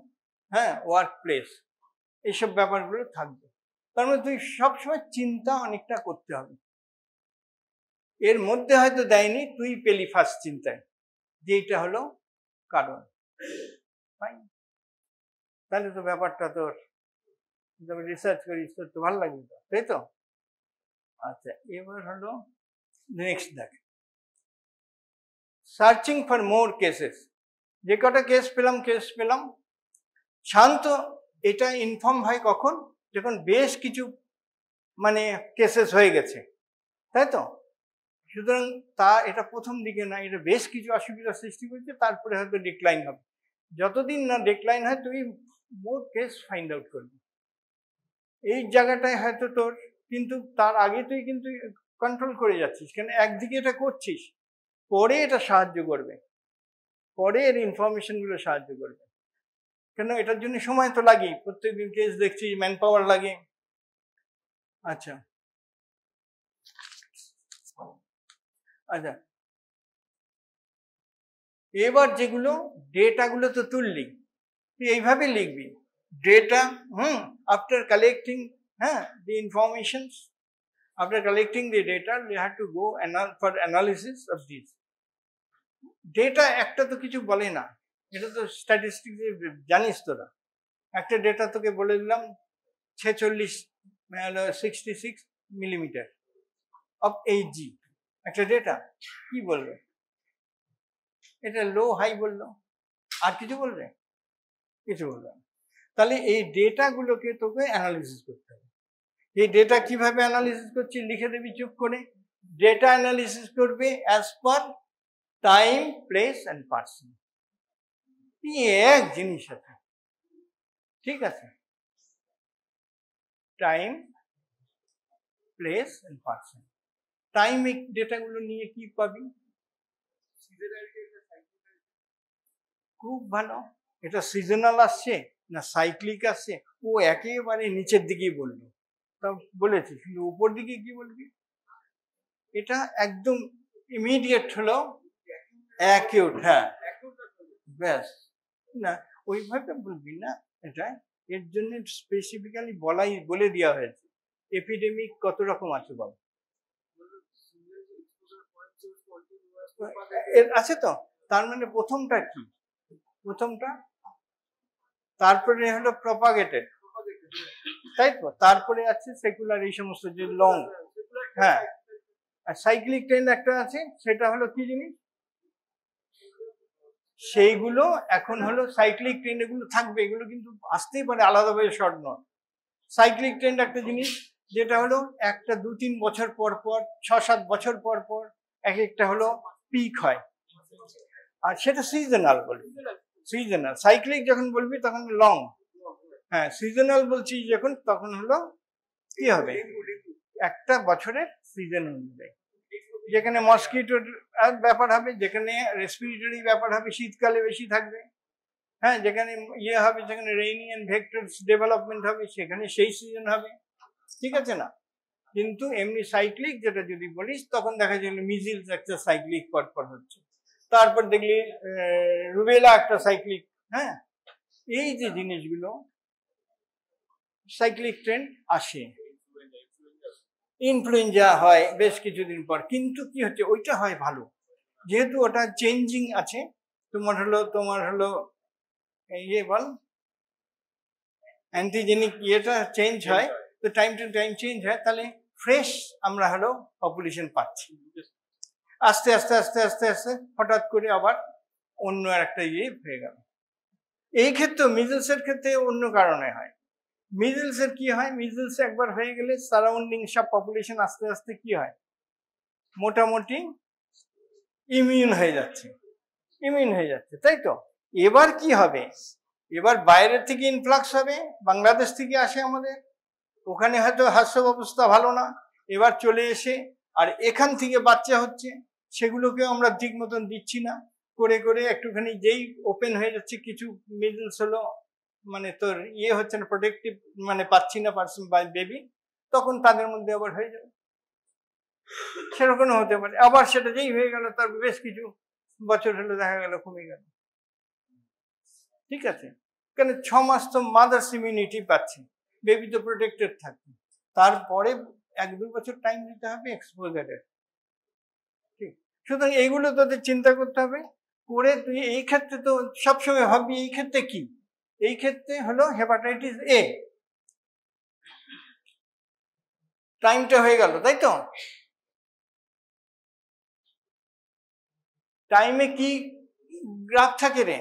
হ্যাঁ, ওয়ার্ক প্লেস, এইসব ব্যাপারগুলো থাকবে। তার মধ্যে তুই সবসময় চিন্তা অনেকটা করতে হবে, এর মধ্যে হয়তো দেয়নি, তুই পেলি ফার্স্ট চিন্তায় যে এইটা হলো কারণ, তাহলে তো ব্যাপারটা তোর রিসার্চ করিস, তোর তো ভালো লাগবে, তাই তো? আচ্ছা, এবার হলো নেক্সট দেখ, সার্চিং ফর মোর কেসেস, যে কটা কেস পেলাম, শান্ত এটা ইনফর্ম হয় কখন, যখন বেশ কিছু মানে কেসেস হয়ে গেছে, তাই তো? সুতরাং এটা প্রথম দিকে না, এটা বেশ কিছু অসুবিধার সৃষ্টি করছে, তারপরে হয়তো ডিক্লাইন হবে, যতদিন না ডিক্লাইন হয় তুই মোর কেস ফাইন্ড আউট করবি, এই জায়গাটায় হয়তো তোর, কিন্তু তার আগে তুই কিন্তু কন্ট্রোল করে যাচ্ছিস, কেন একদিকে এটা করছিস, পরে এটা সাহায্য করবে, পরে এর ইনফরমেশনগুলো সাহায্য করবে, কেন এটার জন্য সময় তো লাগে, প্রত্যেকদিন কেস দেখছি, ম্যান পাওয়ার লাগে। আচ্ছা আচ্ছা, এবার যেগুলো ডেটাগুলো তো তুললি, তুই এইভাবে লিখবি, ডেটা, আফটার কালেক্টিং, হ্যাঁ, দি informations, after collecting the data we have to go for analysis of this data। একটা তো কিছু বলে না, এটা তো স্ট্যাটিস্টিক্স জানিস তোরা, একটা ডেটা তোকে বলে দিলাম 66 মিলিমিটার অফ এইচজি, একটা ডেটা, কি বলবে, এটা লো হাই বললো, আর কিছু বলবে, কিছু বলবে না। তাহলে এই ডেটাগুলোকে তোকে অ্যানালিসিস করতে হবে। এই ডেটা কিভাবে অ্যানালিসিস করছি লিখে দেবি চুপ করে, ডেটা অ্যানালিসিস করবে as per time, place and person, এক জিনিস আছে, ঠিক আছে, time, place and person. Time এই ডেটাগুলো নিয়ে কি পাবি, খুব ভালো, এটা সিজনাল আসছে না সাইক্লিক আসছে, ও একেবারে নিচের দিকেই বললো, তা বলেছি, কিন্তু উপর দিকে কি বলবি? এটা একদম ইমিডিয়েট হলো অ্যাকিউট। হ্যাঁ, ব্যাস। না, ওইভাবে বলবি না। এটা এর জন্য স্পেসিফিক্যালি বলে দেওয়া হয়েছে এপিডেমিক কত রকম আছে বল। এর আছে তো, তার মানে প্রথমটা কি? প্রথমটা, তারপরে হলো প্রপাগেটেড, তাই তো, তারপরে আছে সেকুলার, এই সমস্ত যে লং। হ্যাঁ, আর সাইক্লিক ট্রেন একটা আছে, সেটা হলো কি জিনিস? সেইগুলো এখন হলো সাইক্লিক ট্রেন, এগুলো থাকবে, এগুলো কিন্তু আসতেই পারে আলাদাভাবে শর্ট নয়। সাইক্লিক ট্রেন একটা জিনিস যেটা হলো একটা 2-3 বছর পর পর, 6-7 বছর পর পর এক একটা হলো পিক হয়, আর সেটা সিজনাল বলবি। সিজনাল সাইক্লিক যখন বলবি তখন লং। হ্যাঁ, সিজনাল বলছি যখন, তখন হলো কি হবে, একটা বছরের সিজন অনুযায়ী, যেখানে মসকিটোর ব্যাপার হবে, যেখানে রেসপিরেটরি ব্যাপার হবে, শীতকালে বেশি থাকবে। হ্যাঁ, যেখানে ইয়ে হবে, যেখানে রেইনি অ্যান্ড ভেক্টরস ডেভেলপমেন্ট হবে, সেখানে সেই সিজন হবে, ঠিক আছে না? কিন্তু এমনি সাইক্লিক যেটা যদি বলিস, তখন দেখা যায় মিজিলস একটা সাইক্লিক পরপর হচ্ছে, তারপর দেখলি রুবেলা একটা সাইক্লিক। হ্যাঁ, এই যে জিনিসগুলো সাইক্লিক ট্রেন্ড আসে। ইনফ্লুয়েঞ্জা হয় বেশ কিছুদিন পর, কিন্তু কি হচ্ছে, ওইটা হয় ভালো, যেহেতু ওটা চেঞ্জিং আছে। তোমার হলো ইয়ে বল, অ্যান্টিজেনিক ইয়েটা চেঞ্জ হয়, তো টাইম টু টাইম চেঞ্জ হয়, তাহলে ফ্রেশ আমরা হলো পপুলেশন পাচ্ছি। আস্তে আস্তে আস্তে আস্তে আস্তে হঠাৎ করে আবার অন্য একটা ইয়ে হয়ে গেল। এই ক্ষেত্রে মিজলসের ক্ষেত্রে অন্য কারণে হয়। মিজলসের কি হয়, মিজলস একবার হয়ে গেলে সারাউন্ডিং সব পপুলেশন আস্তে আস্তে কি হয়, মোটামুটি ইমিউন হয়ে যাচ্ছে, তাই তো? এবার কি হবে, এবার বাইরের থেকে ইনফ্লাক্স হবে, বাংলাদেশ থেকে আসে আমাদের, ওখানে হয়তো স্বাস্থ্য ব্যবস্থা ভালো না, এবার চলে এসে আর এখান থেকে বাচ্চা হচ্ছে, সেগুলোকে আমরা ঠিক মতন দিচ্ছি না, করে করে একটুখানি যেই ওপেন হয়ে যাচ্ছে, কিছু মিডলস হলো মানে তোর ইয়ে হচ্ছে না, প্রোটেক্টিভ মানে পাচ্ছি না পার্সন বাই বেবি, তখন তাদের মধ্যে আবার হয়ে যাবে, সেরকম হতে পারে। আবার সেটা যেই হয়ে গেল, তার বেশ কিছু বছর হলো দেখা গেল কমে গেল, ঠিক আছে? কেন, 6 মাস তো মাদার্স ইমিউনিটি পাচ্ছে, বেবি তো প্রোটেক্টেড থাকবে, তারপরে 1-2 বছর টাইম দিতে হবে এক্সপোজারের, ঠিক? সুতরাং এইগুলো তোদের চিন্তা করতে হবে, করে তুই এই ক্ষেত্রে তো সবসময় ভাববি, এই ক্ষেত্রে কি, এই ক্ষেত্রে হলো হেপাটাইটিস এ, টাইমটা হয়ে গেল, তাই তো? টাইমে কি গ্রাফ থাকে রে,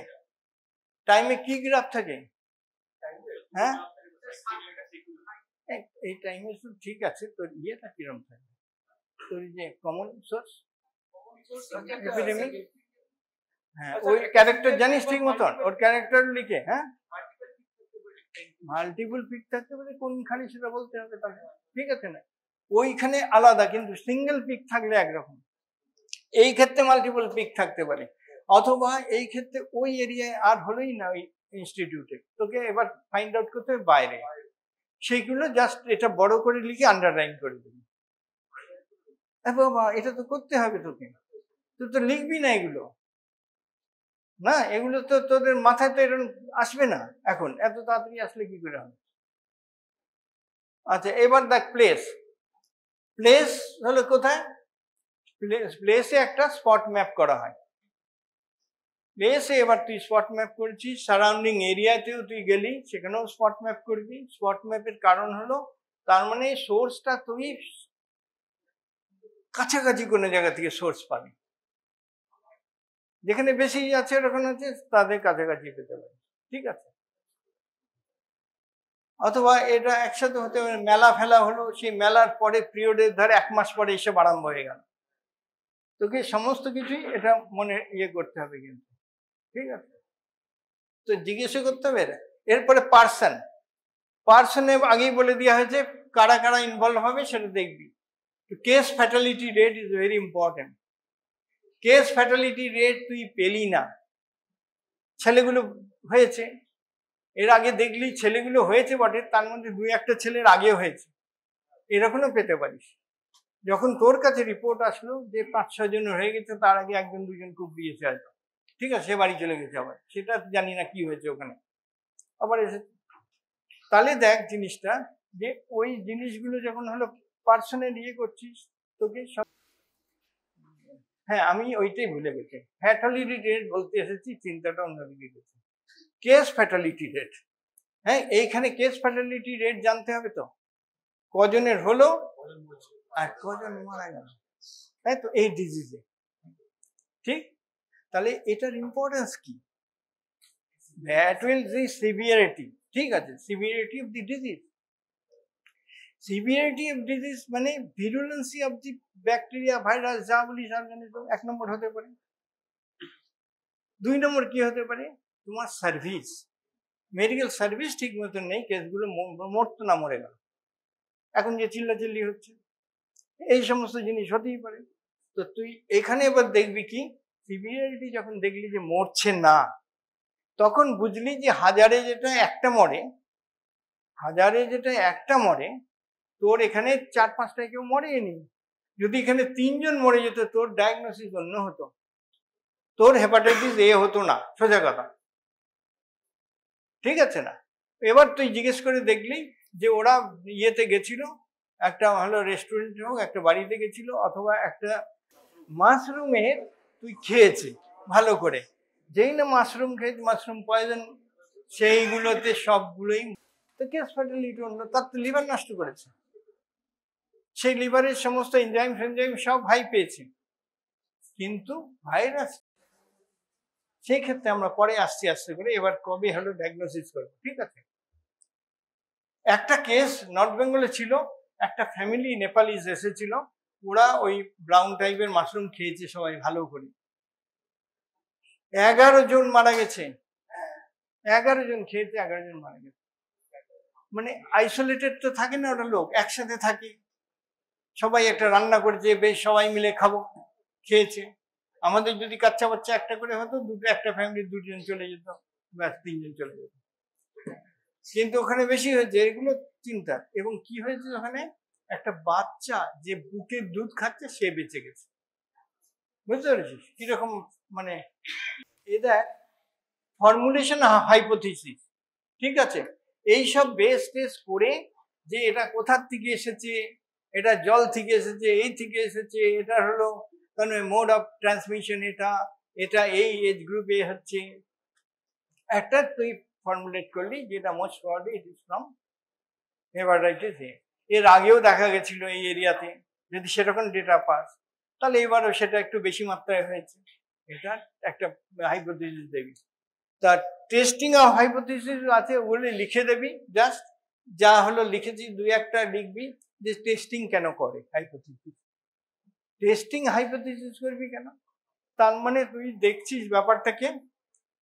টাইমে কি গ্রাফ থাকে? হ্যাঁ, এই টাইমে ঠিক আছে, তোর ইয়েটা কিরম থাকে, তোর যে কমন সোর্স এপিডেমিক, হ্যাঁ, ওই ক্যারেক্টার জানিস ঠিক মতন, ওর ক্যারেক্টার লিখে। হ্যাঁ, মাল্টিপল পিক থাকতে পারে, কোনখানে সেটা বলতে হবে তাকে, ঠিক আছে না? ওইখানে আলাদা, কিন্তু সিঙ্গেল পিক থাকলে একরকম, এই ক্ষেত্রে মাল্টিপল পিক থাকতে পারে, অথবা এই ক্ষেত্রে ওই এরিয়ায় আর হলোই না ওই ইনস্টিটিউটে, তোকে এবার ফাইন্ড আউট করতে হবে বাইরে, সেইগুলো জাস্ট এটা বড় করে লিখে আন্ডারলাইন করে দেবে। বাবা, এটা তো করতে হবে তোকে, তুই তো লিখবি না এগুলো, না এগুলো তো তোদের মাথায় তো এরকম আসবে না এখন, এত তাড়াতাড়ি আসলে কি করে হবে? আচ্ছা, এবার দেখ, প্লেস হলো কোথায়, প্লেসে একটা স্পট ম্যাপ করা হয়, প্লেসে এবার তুই স্পট ম্যাপ করেছিস, সারাউন্ডিং এরিয়াতেও তুই গেলি, সেখানেও স্পট ম্যাপ করবি। স্পট ম্যাপের কারণ হলো, তার মানে সোর্সটা তুই কাছাকাছি কোনো জায়গা থেকে সোর্স পাবি, যেখানে বেশি আছে ওরকম আছে, তাদের কাছাকাছি পেতে পারে, ঠিক আছে? অথবা এটা একসাথে হতে পারে, মেলা ফেলা হলো, সেই মেলার পরে পিরিয়ডের ধরে 1 মাস পরে এসে আরম্ভ হয়ে গেল, তোকে সমস্ত কিছুই এটা মনে ইয়ে করতে হবে কিন্তু, ঠিক আছে? তো জিজ্ঞেস করতে হবে। এরপরে পার্সনে আগেই বলে দেওয়া হয়েছে কারা কারা ইনভলভ হবে, সেটা দেখবি। Case fatality rate is very important. Case fatality rate তুই পেলি না, ছেলেগুলো হয়েছে, এর আগে দেখলি ছেলেগুলো হয়েছে বটে, তার মধ্যে 2-1টা ছেলের আগেও হয়েছে, এরকমও পেতে পারিস। যখন তোর কাছে রিপোর্ট আসলো যে 5-6 জন হয়ে গেছে, তার আগে 1-2 জন খুব দিয়েছে হয়তো, ঠিক আছে, সে বাড়ি চলে গেছে, আবার সেটা জানি না কি হয়েছে ওখানে, আবার এসে। তাহলে দেখ জিনিসটা, যে ওই জিনিসগুলো যখন হলো পার্সোনাল করছিস তোকে সব। হ্যাঁ, আমি ওইটাই ভুলে গেছি, ফ্যাটালিটি রেট বলতে এসেছি, চিন্তাটা অন্যদিকে গেছে। কেস ফ্যাটালিটি রেট, হ্যাঁ, এইখানে কেস ফ্যাটালিটি রেট জানতে হবে তো, কজনের হলো আর কজন মারা গেল, তাই তো, এই ডিজিজে। ঠিক, তাহলে এটার ইম্পর্টেন্স কি? দ্যাট উইল বি সিভিয়ারিটি, ঠিক আছে, severity of the disease. Severity of disease মানে ভিরুলেন্সি অফ দি ব্যাকটেরিয়া, ভাইরাস, যা বলিস অর্গানিজম, 1 নম্বর হতে পারে। 2 নম্বর কি হতে পারে? তোমার সার্ভিস, মেডিকেল সার্ভিস ঠিক মতন নেই, কেসগুলো মরতো না, মরে গেল, এখন যে চিল্লাচিল্লি হচ্ছে, এই সমস্ত জিনিস হতেই পারে। তো তুই এখানে এবার দেখবি কি, সিভিয়ারিটি যখন দেখলি যে মরছে না, তখন বুঝলি যে 1000-এ যেটা একটা মরে, 1000-এ যেটা একটা মরে, তোর এখানে 4-5টায় কেউ মরেনি। যদি এখানে 3 জন মরে যেত, তোর ডায়াগনোসিস অন্য হতো, তোর হেপাটাইটিস এ হতো না, সোজা কথা, ঠিক আছে না? এবার তুই জিজ্ঞেস করে দেখলি যে ওরা ইয়েতে গেছিল, একটা হলো রেস্টুরেন্টে হোক, একটা বাড়িতে গেছিল, অথবা একটা মাশরুমের তুই খেয়েছে ভালো করে, যেই না মাশরুম খেয়েছে, মাশরুম পয়জন, সেইগুলোতে সবগুলোই তো কেস ফ্যাটালিটি অন্য, তার তো লিভার নষ্ট করেছে, সেই লিভারের সমস্ত এনজাইম ফেনজাইম সব হাই পেয়েছে, কিন্তু ভাইরাস। সেই ক্ষেত্রে আমরা পরে আস্তে আস্তে করে এবার কবে হলো ডায়াগনোসিস করবো, ঠিক আছে। একটা কেস নর্থ বেঙ্গলে ছিল, একটা ফ্যামিলি নেপালিজ এসেছিল, ওরা ওই ব্রাউন টাইপের মাশরুম খেয়েছে সবাই ভালো করে, 11 জন মারা গেছে, 11 জন খেয়েছে, 11 জন মারা গেছে। মানে আইসোলেটেড তো থাকে না, ওরা লোক একসাথে থাকে, সবাই একটা রান্না করেছে, বেশ সবাই মিলে খাবো, খেয়েছে। আমাদের যদি কাচ্চা বাচ্চা একটা করে হতো, একটা ফ্যামিলির 2 জন চলে যেত, ব্যাস 3 জন চলে যেত, কিন্তু ওখানে বেশি হয়েছে, এগুলো চিন্তা। এবং কি হয়েছে ওখানে, একটা বাচ্চা যে বুকের দুধ খাচ্ছে, সে বেঁচে গেছে, বুঝতে পেরেছিস কিরকম? মানে এটা ফর্মুলেশন হাইপোথিসিস, ঠিক আছে, এইসব বেস টেস্ট করে, যে এটা কোথার থেকে এসেছে, এটা জল থেকে এসেছে, এই থেকে এসেছে, এটা হলো মোড অফ ট্রান্সমিশন, এটা এই এজ গ্রুপে হচ্ছে, একটা তুই ফর্মুলেট করলি, যেটা most probably it is from hepatitis A. এর আগেও দেখা গেছিল এই এরিয়াতে, যদি সেরকম ডেটা পাস, তাহলে এবারও সেটা একটু বেশি মাত্রায় হয়েছে, এটা একটা হাইপোথিসিস দেবি। তা টেস্টিং অফ হাইপোথিসিস আছে, ওগুলো লিখে দেবি, জাস্ট যা হলো লিখেছি 2-1টা লিখবি, যে টেস্টিং কেন করে হাইপোথিসিস, টেস্টিং হাইপোথিসিস করবি কেন, তার মানে তুই দেখছিস ব্যাপারটাকে,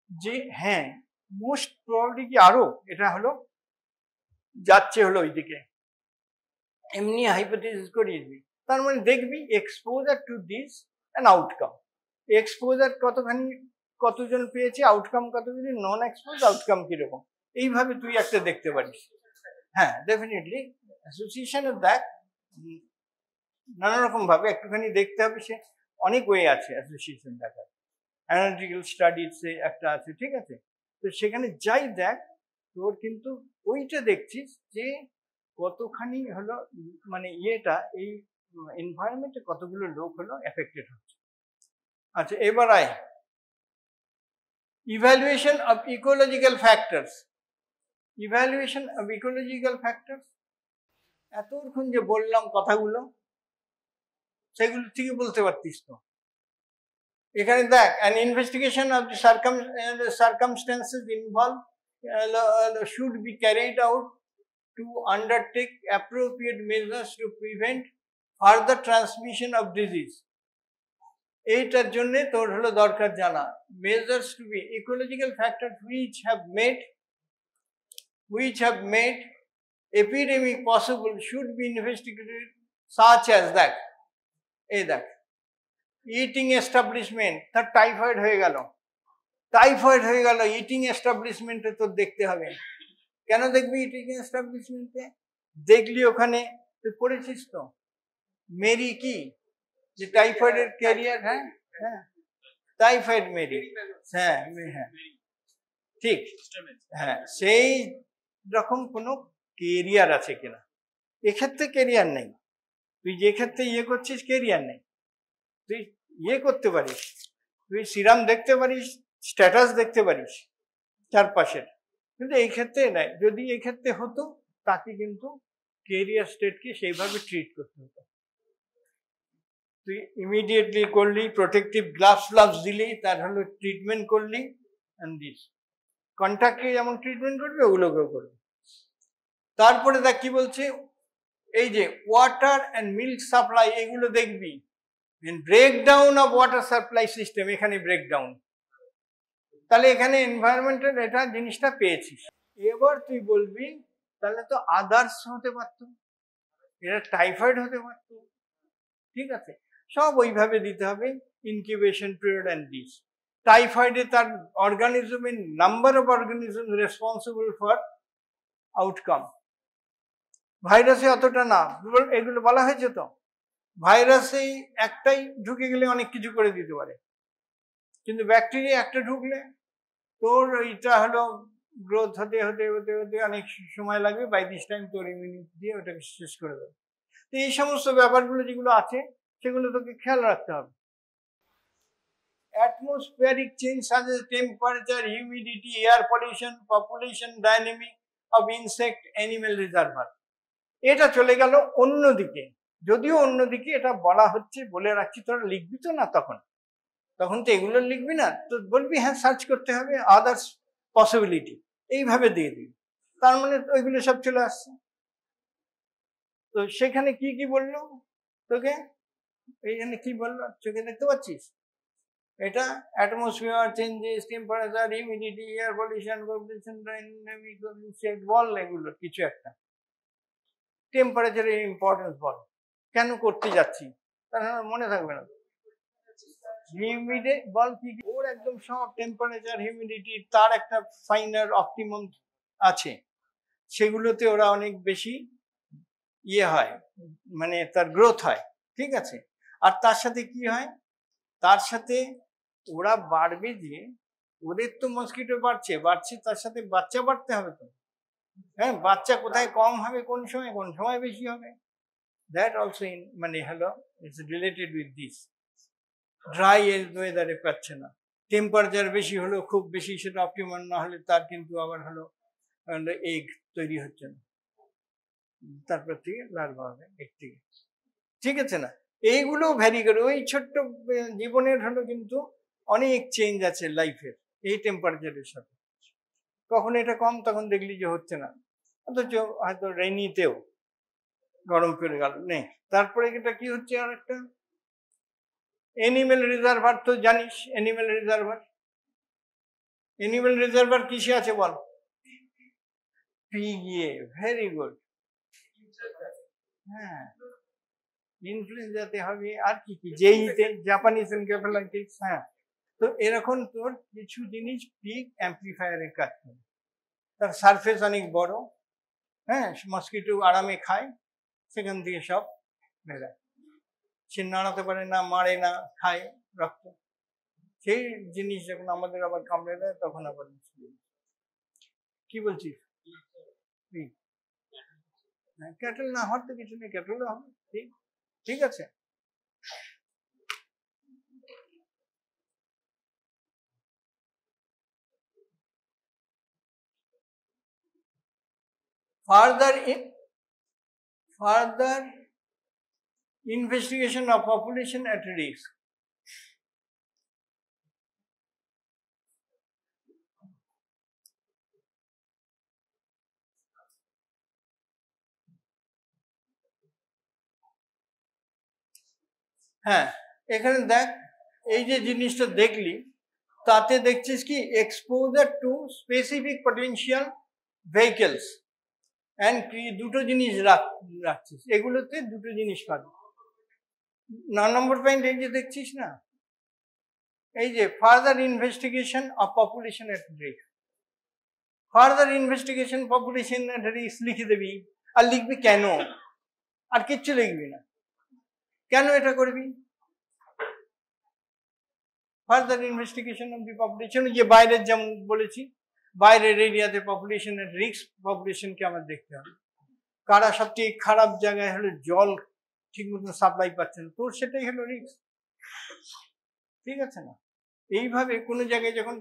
যে হ্যাঁ মোস্ট প্রবাবলি কি আরো এটা হলো যাচ্ছে হলো ওইদিকে, এমনি হাইপোথিসিস করিয়ে দিবি। তার মানে দেখবি exposure to this and outcome, exposure কতখানি, কতজন পেয়েছে, আউটকাম কতখানি, নন এক্সপোজ আউটকাম কিরকম, এইভাবে তুই একটা দেখতে পারিস। হ্যাঁ, ডেফিনেটলি অ্যাসোসিয়েশনের দেখ, নানা রকম ভাবে একটুখানি দেখতে হবে, সে অনেক ওয়ে আছে অ্যাসোসিয়েশন দেখার, অ্যানালিটিক্যাল স্টাডিজে একটা আছে, ঠিক আছে। তো সেখানে যাই দেখ, তোর কিন্তু ওইটা দেখছিস যে কতখানি হলো, মানে ইয়েটা, এই এনভায়রনমেন্টে কতগুলো লোক হলো এফেক্টেড হচ্ছে। আচ্ছা, এবার আয় evaluation of ecological factors. Evaluation of ecological factors, এতক্ষণ যে বললাম কথাগুলো, সেগুলো থেকে বলতে পারতিস তো। এখানে দেখ, an investigation of the circumstances involved should be carried out to undertake appropriate measures to prevent further transmission of disease. এইটার জন্য তোর হলো দরকার জানা, measures to be ecological factors which have made epidemic possible should be investigated, such as that. এই দেখ, eating establishment, তার typhoid হয়ে গেল, ইটিং এস্টাবলিশমেন্টে তোর দেখতে হবে। কেন দেখবি ইটিং এস্টাবলিশমেন্টে? দেখলি ওখানে তুই পড়েছিস তো? মেরি কি, যে টাইফয়েডের ক্যারিয়ার, হ্যাঁ হ্যাঁ, টাইফয়েড মেরি, হ্যাঁ হ্যাঁ ঠিক, হ্যাঁ সেই রকম কোনো কেরিয়ার আছে কিনা? এক্ষেত্রে কেরিয়ার নেই। তুই যে ক্ষেত্রে ইয়ে করছিস কেরিয়ার নেই। তুই ইয়ে করতে পারিস, তুই সিরাম দেখতে পারিস, স্ট্যাটাস দেখতে পারিস চারপাশের, কিন্তু এই ক্ষেত্রে নাই। যদি এই ক্ষেত্রে হতো তাকে কিন্তু কেরিয়ার স্টেটকে সেইভাবে ট্রিট করতে হতো। তুই ইমিডিয়েটলি করলি, প্রোটেক্টিভ গ্লাভস দিলি, তার হলো ট্রিটমেন্ট করলি, অ্যান্ড দিস কন্ট্যাক্টকে যেমন ট্রিটমেন্ট করবে ওগুলোকেও করবে। তারপরে দেখ কি বলছে, এই যে ওয়াটার অ্যান্ড মিল্ক সাপ্লাই, এগুলো দেখবি breakdown of water supply system, এখানে ব্রেকডাউন। তাহলে এখানে এনভায়রনমেন্টের এটা জিনিসটা পেয়েছিস। এবার তুই বলবি তাহলে তো আদার্স হতে পারতো, এটা টাইফয়েড হতে পারতো, ঠিক আছে, সব ওইভাবে দিতে হবে, ইনকিউবেশন পিরিয়ড অ্যান্ড দিস। টাইফয়েডে তার অর্গানিজমের number of organism responsible for outcome, ভাইরাসে অতটা না, এগুলো বলা হয়েছে তো। ভাইরাসে একটাই ঢুকে গেলে অনেক কিছু করে দিতে পারে, কিন্তু ব্যাকটেরিয়া একটা ঢুকলে তোর এইটা হলো গ্রোথ হতে হতে হতে হতে অনেক সময় লাগবে, বাই দিস টাইম তোর ইমিউনিটি দিয়ে ওটাকে শেষ করে দেবে। তো এই সমস্ত ব্যাপারগুলো যেগুলো আছে সেগুলো তোকে খেয়াল রাখতে হবে। অ্যাটমসফিয়ারিক চেঞ্জ সাজ S temperature, humidity, air pollution, population dynamic of insect, animal reservoir, এটা চলে গেল অন্যদিকে। যদিও অন্যদিকে এটা বলা হচ্ছে, বলে রাখছি, তোরা লিখবি তো না, তখন তো এগুলো লিখবি না, তো বলবি হ্যাঁ সার্চ করতে হবে আদার্স পসিবিলিটি, এইভাবে দিয়ে দিবি, তার মানে ওইগুলো সব চলে আসছে। তো সেখানে কি কি বললো তোকে, এইখানে কি বললো চোখে দেখতে পাচ্ছিস, এটা atmosphere changes, temperature, humidity, air pollution, population dynamic, বল এগুলো কিছু একটা। টেম্পারেচারের ইম্পর্টেন্স বল, কেন করতে যাচ্ছি, তার মনে থাকবে না। হিউমিডে বল কি, ওর একদম সব টেম্পারেচার, হিউমিডিটি, তার একটা ফাইনার অপটিমাম আছে, সেগুলোতে ওরা অনেক বেশি ইয়ে হয়, মানে তার গ্রোথ হয়, ঠিক আছে। আর তার সাথে কি হয়, তার সাথে ওরা বাড়বে, যে ওদের তো মসকিটো বাড়ছে, তার সাথে বাচ্চা বাড়তে হবে তো, হ্যাঁ, বাচ্চা কোথায় কম হবে, কোন সময় বেশি হবে, দ্যাট অলসো মানে হলো it's related with this. Dry ওয়েদারে পাচ্ছে না, টেম্পারেচার বেশি হলো, খুব বেশি, সেটা অপটিমাম না হলে তার কিন্তু আবার হলো এগ তৈরি হচ্ছে না, তারপর থেকে লার্ভা হবে এগ থেকে, ঠিক আছে না। এইগুলো ভ্যারি করে, ওই ছোট্ট জীবনের হলো কিন্তু অনেক চেঞ্জ আছে লাইফের এই টেম্পারেচারের সাথে। কখন এটা কম, তখন দেখলি যে হচ্ছে না, অথচ হয়তো রেনিতেও গরম পড়ে গেল নেই। তারপরে এটা কি হচ্ছে, আর একটা অ্যানিমেল রিজার্ভার, তো জানিস অ্যানিমেল রিজার্ভার কিসে আছে বল, পিগিয়ে, ভেরি গুড, হ্যাঁ, ইনফ্লুয়েঞ্জাতে হবে, আর কি কি, জেইতে, জাপানিজ এনকেফেলাইটিস, হ্যাঁ। তো এরকম তোর কিছু জিনিস পিগ অ্যাম্পলিফায়ারের কাজ করে, তার সারফেস অনেক বড়, হ্যাঁ, মসকিটো আরামে খায়, সেখান থেকে সব বেরায়, সে নাড়াতে পারে না, মারে না, খায় রক্ত, সেই জিনিস যখন আমাদের আবার কামড়ে দেয় তখন আবার কি বলছিস, ক্যাটেল না হওয়ার তো কিছু নেই, ক্যাটেলও হবে, ঠিক আছে। Further investigation of population at risk. হ্যাঁ, এখানে দেখ, এই যে জিনিসটা দেখলি, তাতে দেখছিস কি, exposure two specific potential vehicles and দুটো জিনিস রাখছিস, এগুলোতে দুটো জিনিস পাবি। 9 নম্বর পয়েন্ট, এই যে দেখছিস না, এই যে further investigation of population at risk, further investigation population at risk লিখে দেবি, আর লিখবি কেন, আর কিচ্ছু লিখবি না। কেন এটা করবি? Further investigation of the population, যে বাইরের যেমন বলেছি বাইরের এরিয়াতে পপুলেশনের রিস্ক, পপুলেশনকে আমার দেখতে হবে। কারা সবচেয়ে খারাপ জায়গায় হলো জল ঠিক মতো সাপ্লাই পাচ্ছে না, তোর সেটাই হলো রিস্ক, ঠিক আছে না? এইভাবে কোনো জায়গায় যখন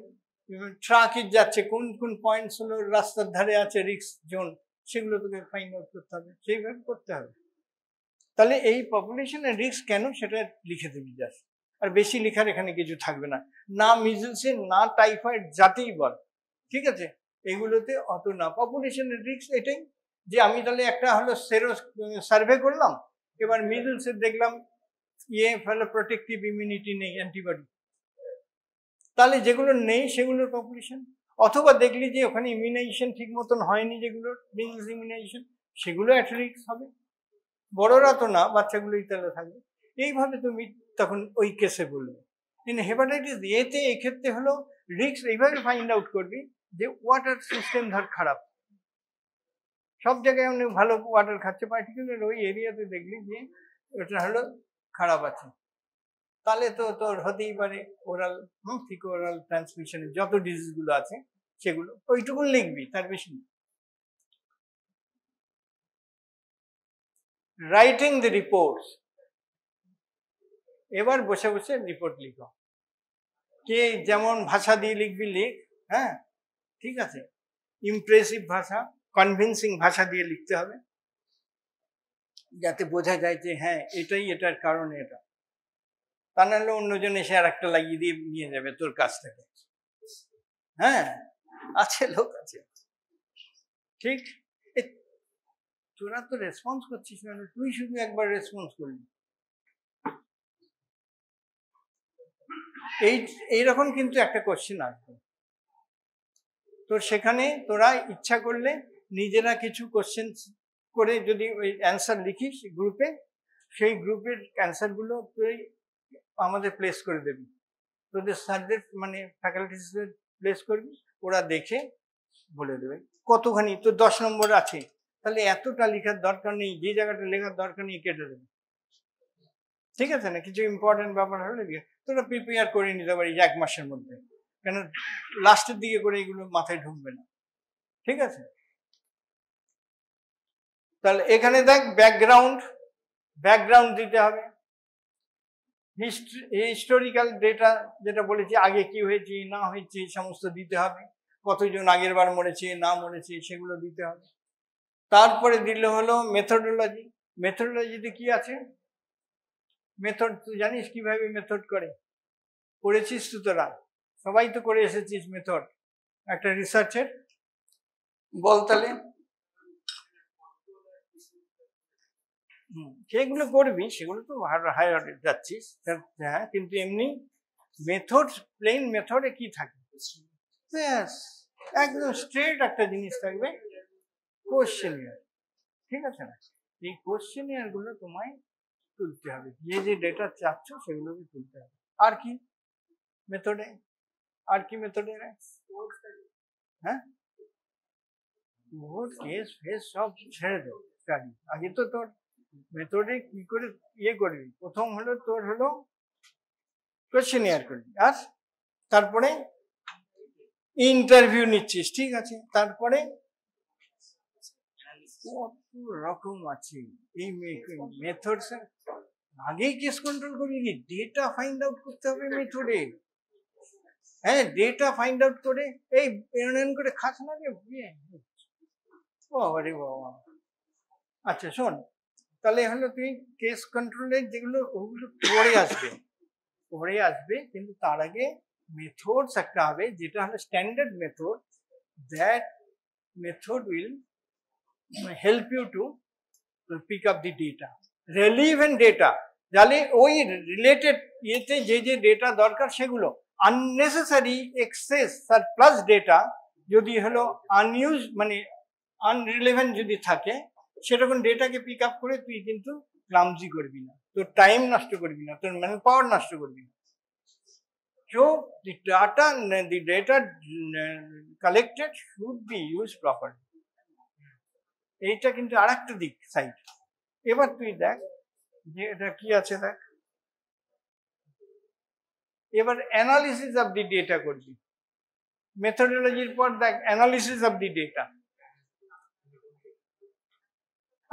ট্রাকে যাচ্ছে কোন কোন পয়েন্টস হলো রাস্তার ধারে আছে রিস্ক জোন, সেগুলো তোকে ফাইন্ড আউট করতে হবে, সেইভাবে করতে হবে। তাহলে এই পপুলেশনের রিস্ক কেন সেটা লিখে দিবি জাস্ট, আর বেশি লেখার এখানে কিছু থাকবে না। না মিজলসে না টাইফয়েড যাতেই বল, ঠিক আছে, এগুলোতে অত না। পপুলেশনের রিস্ক এটাই যে আমি তাহলে একটা হলো সেরো সার্ভে করলাম, এবার মিজলসের দেখলাম হলো প্রোটেক্টিভ ইমিউনিটি নেই, অ্যান্টিবডি, তাহলে যেগুলো নেই সেগুলোর পপুলেশন, অথবা দেখলি যে ওখানে ইমিউনাইজেশন ঠিক মতন হয়নি, যেগুলো মিজলস ইমিউনাইজেশন, সেগুলো অ্যাট রিস্ক হবে, বড়রা তো না, বাচ্চাগুলোই তাহলে থাকবে। এইভাবে তুমি তখন ওই কেসে বলবে। কিন্তু হেপাটাইটিস এতে এক্ষেত্রে হলো রিস্ক এইভাবে ফাইন্ড আউট করবি যে ওয়াটার সিস্টেম ধর খারাপ, সব জায়গায় অনেক ভালো ওয়াটার খাচ্ছে, পার্টিকুলার ওই এরিয়াতে দেখলি যে ওটা হলো খারাপ আছে, তাহলে তো তোর হতেই পারে ওরাল ফিকো ওরাল ট্রান্সমিশনের যত ডিজিজগুলো আছে সেগুলো, ওইটুকু লিখবি, তার বেশি না। রাইটিং দ্য রিপোর্টস, এবার বসে বসে রিপোর্ট লিখো, কে যেমন ভাষা দিয়ে লিখবি লিখ, হ্যাঁ ঠিক আছে, ইমপ্রেসিভ ভাষা, কনভিন্সিং ভাষা দিয়ে লিখতে হবে, যাতে বোঝা যায় যে হ্যাঁ এটাই এটার কারণ এটা, তা নাহলে অন্যজন এসে আর একটা লাগিয়ে দিয়ে নিয়ে যাবে তোর কাছ থেকে, হ্যাঁ আছে লোক আছে, ঠিক। তোরা তো রেসপন্স করছিস না, তুই শুধু একবার রেসপন্স করলি, এইরকম কিন্তু একটা কোশ্চেন আসবে তোর সেখানে, তোরা ইচ্ছা করলে নিজেরা কিছু কোশ্চেন করে যদি ওই অ্যান্সার লিখিস গ্রুপে, সেই গ্রুপের অ্যান্সারগুলো তুই আমাদের প্লেস করে দেবি, তোদের স্যারদের মানে ফ্যাকাল্টিসদের প্লেস করবি, ওরা দেখে বলে দেবে কতখানি, তো 10 নম্বর আছে, তাহলে এতটা লেখার দরকার নেই, যে জায়গাটা লেখার দরকার নেই কেটে দেবে, ঠিক আছে না? কিছু ইম্পর্টেন্ট ব্যাপার হলে তোরা প্রিপেয়ার করে নিতে পারিস 1 মাসের মধ্যে, কেন লাস্টের দিকে করে এগুলো মাথায় ঢুকবে না, ঠিক আছে? তাহলে এখানে দেখ ব্যাকগ্রাউন্ড দিতে হবে, হিস্টোরিক্যাল ডেটা যেটা বলেছি আগে কি হয়েছে না হয়েছে সমস্ত দিতে হবে, কতজন আগের বার মরেছে না মরেছে সেগুলো দিতে হবে। তারপরে দিলে হলো মেথডোলজি, মেথডোলজিতে কি আছে, মেথড তুই জানিস কিভাবে মেথড করে, করেছিস তো তোরা সবাই তো করে এসেছিস মেথড একটা রিসার্চের, বল তাহলে। সেগুলো করবি, সেগুলো তো হায়ার যাচ্ছিস, হ্যাঁ, কিন্তু এমনি মেথড, প্লেন মেথডে কি থাকে, একদম স্ট্রেট একটা জিনিস থাকবে, কোশ্চেনিয়ার, ঠিক আছে না? এই কোশ্চেনিয়ার গুলো তোমায় তুলতে হবে, যে যে ডেটা চাচ্ছ সেগুলোকে তুলতে হবে। আর কি মেথডে, আর কি মেথডে, হ্যাঁ ভোট কেস ফেস সব ছেড়ে দেবো, আগে তো তোর মেথডে কি করে ইয়ে করবি, প্রথম হলো তোর হলো কোশ্চেনিয়ার করবি, আর তারপরে ইন্টারভিউ নিচ্ছিস, ঠিক আছে, তারপরে কত রকম আছে এই মেথড, আগেই কেস কন্ট্রোল করবি কি, ডেটা ফাইন্ড আউট করতে হবে মেথডে, হ্যাঁ ডেটা ফাইন্ড আউট করে এই এরন করে খাস না রে, বাবারে বাবা। আচ্ছা শোন, তাহলে হলো তুই কেস কন্ট্রোলের যেগুলো ওগুলো পরে আসবে, কিন্তু তার আগে মেথডস একটা হবে যেটা হলো standard method, that method will help you to pick up the data, relevant data, তাহলে ওই রিলেটেড ইয়েতে যে যে ডেটা দরকার সেগুলো, আননেসেসারি এক্সেস সারপ্লাস ডেটা যদি হলো আনইউজ মানে আনরিলেভেন্ট যদি থাকে, সেরকম ডেটাকে পিক আপ করে তুই কিন্তু ক্লামজি করবি না, তোর টাইম নষ্ট করবি না, তোর ম্যান পাওয়ার নষ্ট করবি না। So the data collected should be used properly. এইটা কিন্তু আর একটা দিক সাইড, এবার তুই দেখ যে এটা কি আছে দেখ। এবার অ্যানালিসিস অফ দি ডেটা করবি, মেথোডোলজির পর দেখ অ্যানালিসিস অফ দি ডেটা।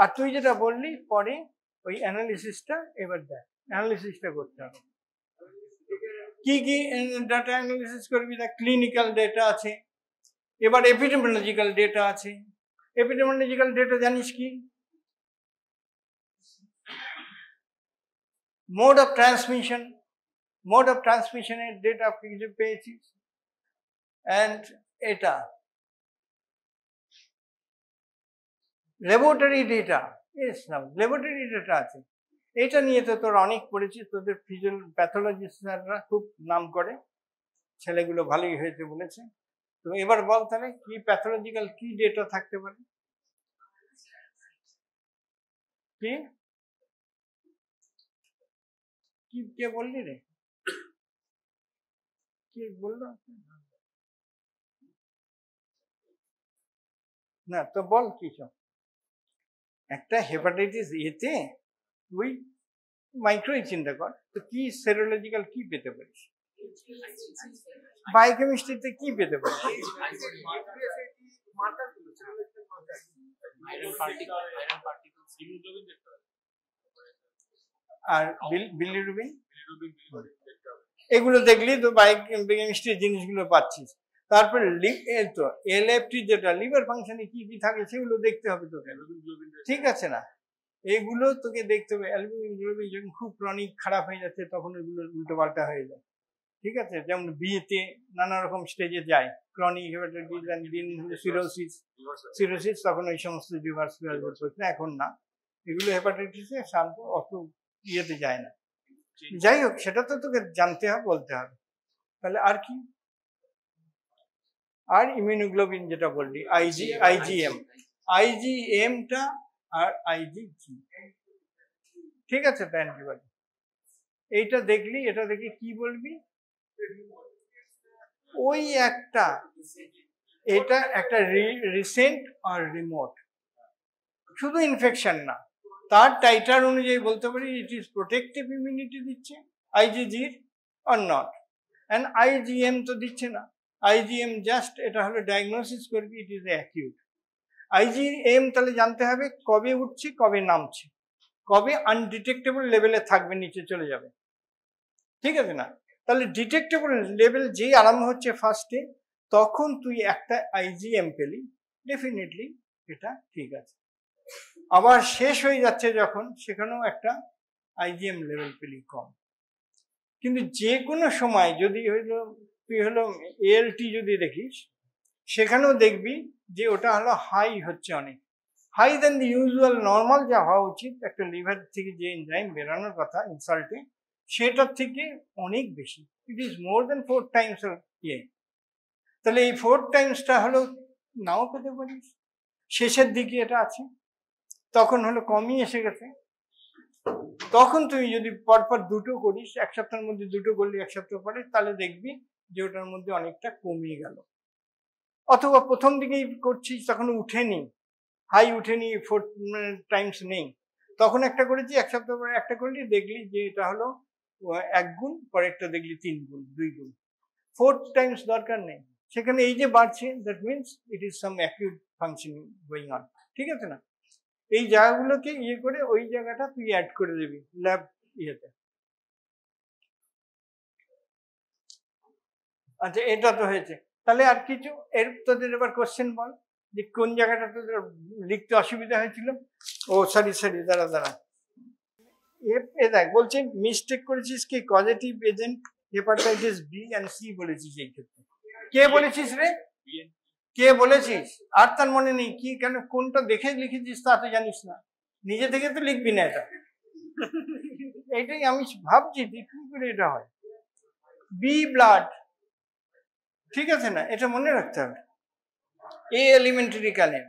আর তুই যেটা বললি পরে ওই অ্যানালিসিসটা এবার দেখ, অ্যানালিসিসটা করতে হবে। কি কি ডাটা অ্যানালিসিস করবি? দেখ ক্লিনিক্যাল ডেটা আছে, এবার এপিডেমিওলজিক্যাল ডেটা আছে। এপিডেমিওলজিক্যাল ডেটা জানিস কি? Mode of transmission, mode of ট্রান্সমিশনের ডেটা কিছু পেয়েছিস। অ্যান্ড এটা ল্যাবরেটরি ডেটা, এস না ল্যাবরেটরি ডেটা আছে। এটা নিয়ে তো তোর অনেক পড়েছিস, তোদের প্যাথোলজিস্টরা খুব নাম করে, ছেলেগুলো ভালোই হয়েছে বলেছে। তো এবার বল তাহলে কি প্যাথোলজিক্যাল কি ডেটা থাকতে পারে? কি কি কে বললি রে? কি বললো না তো বল কিছু। একটা হেপাটাইটিস এতে তুই মাইক্রোই চিন্তা কর, তো কি সেরোলজিক্যাল কি পেতে পারিস? বায়োকেমিস্ট্রিতে কি পেতে পারিস? আর বিলিরুবিন, এগুলো দেখলি তো বায়োকেমিস্ট্রির জিনিসগুলো পাচ্ছিস। তারপরে তো এলএফটি যেটা লিভার ফাংশনে কি কি থাকে সেগুলো দেখতে হবে তোকে, ঠিক আছে না? এগুলো তোকে দেখতে হবে। অ্যালবুমিন যখন খুব ক্রনিক খারাপ হয়ে যাচ্ছে তখন এগুলো উল্টো পাল্টা হয়ে যায়, ঠিক আছে? যেমন বিয়েতে নানা রকম স্টেজে যায়, ক্রনিক হেপাটাইটিস অ্যান্ড সিরোসিস, তখন ওই সমস্ত রিভার্স করছে, এখন না। এগুলো হেপাটাইটিসে শান্ত অত ইয়েতে যায় না। যাই হোক, সেটা তো তোকে জানতে হবে, বলতে হবে। তাহলে আর কি? আর ইমিউনোগ্লোবিন যেটা বললি, আইজিএমটা আর আইজিজি, ঠিক আছে? তো অ্যান্টিবডি এইটা দেখলি, এটা দেখে কি বলবি? ওই একটা, এটা একটা রিসেন্ট আর রিমোট, শুধু ইনফেকশন না, তার টাইটার অনুযায়ী বলতে পারি ইট ইজ প্রোটেক্টিভ ইমিউনিটি দিচ্ছে আইজিজির আর নট। অ্যান্ড আইজিএম তো দিচ্ছে না, আইজিএম জাস্ট এটা হলো ডায়াগনোসিস করবি ইট ইজ অ্যাকিউট। আইজিএম তাহলে জানতে হবে কবে উঠছে কবে নামছে, কবে আনডিটেক্টেবল লেভেলে থাকবে, নিচে চলে যাবে, ঠিক আছে না? তাহলে ডিটেক্টেবল লেভেল যেই আরম্ভ হচ্ছে ফার্স্টে, তখন তুই একটা আইজিএম পেলি, ডেফিনেটলি এটা ঠিক আছে। আবার শেষ হয়ে যাচ্ছে যখন, সেখানেও একটা আইজিএম লেভেল পেলি কম। কিন্তু যে কোনো সময় যদি হইলো তুই হলো এএলটি যদি দেখিস, সেখানেও দেখবি যে ওটা হলো হাই হচ্ছে, অনেক হাই দেন দি ইউজুয়াল নর্মাল যা হওয়া উচিত একটা লিভার থেকে যে এনজাইম বেরোনোর কথা ইনসাল্টে, সেটার থেকে অনেক বেশি, it is more then 4 times ইয়ে। তাহলে এই 4 timesটা হলো নাও পেতে পারিস, শেষের দিকে এটা আছে, তখন হলো কমই এসে গেছে। তখন তুই যদি পরপর দুটো করিস, এক সপ্তাহের মধ্যে দুটো করলি এক সপ্তাহ পরে, তাহলে দেখবি যে ওটার মধ্যে অনেকটা কমে গেল। অথবা প্রথম দিকেই করছিস তখন উঠেনি, হাই উঠেনি, 4 times নেই, তখন একটা করেছি, এক সপ্তাহ পরে একটা করলি, দেখলি যে এটা হলো 1 গুণ, পরেরটা দেখলি 3 গুণ 2 গুণ, 4 times দরকার নেই। সেখানে এই যে বাড়ছে, that means it is some acute functioning going on, ঠিক আছে না? এই জায়গাগুলোকে ইয়ে করে ওই জায়গাটা তুই অ্যাড করে দিবি ল্যাব ইয়েতে। আচ্ছা, এটা তো হয়েছে, তাহলে আর কিছু এর তোদের এবার কোশ্চেন বল, যে কোন জায়গাটা তোদের লিখতে অসুবিধা হয়েছিল? ও সরি দাঁড়া এ দেখ, বলছে মিস্টেক করেছিস কি, causative agent hepatitis B and C বলেছিস এই ক্ষেত্রে। কে বলেছিস রে? কে বলেছিস? আর তার মনে নেই কি, কেন কোনটা দেখে লিখেছিস তা তো জানিস না, নিজে থেকে তো লিখবি না এটা। এইটাই আমি ভাবছি কি করে এটা হয়। বি ব্লাড, ঠিক আছে না? এটা মনে রাখতে হবে। এ এলিমেন্টারি ক্যালেন,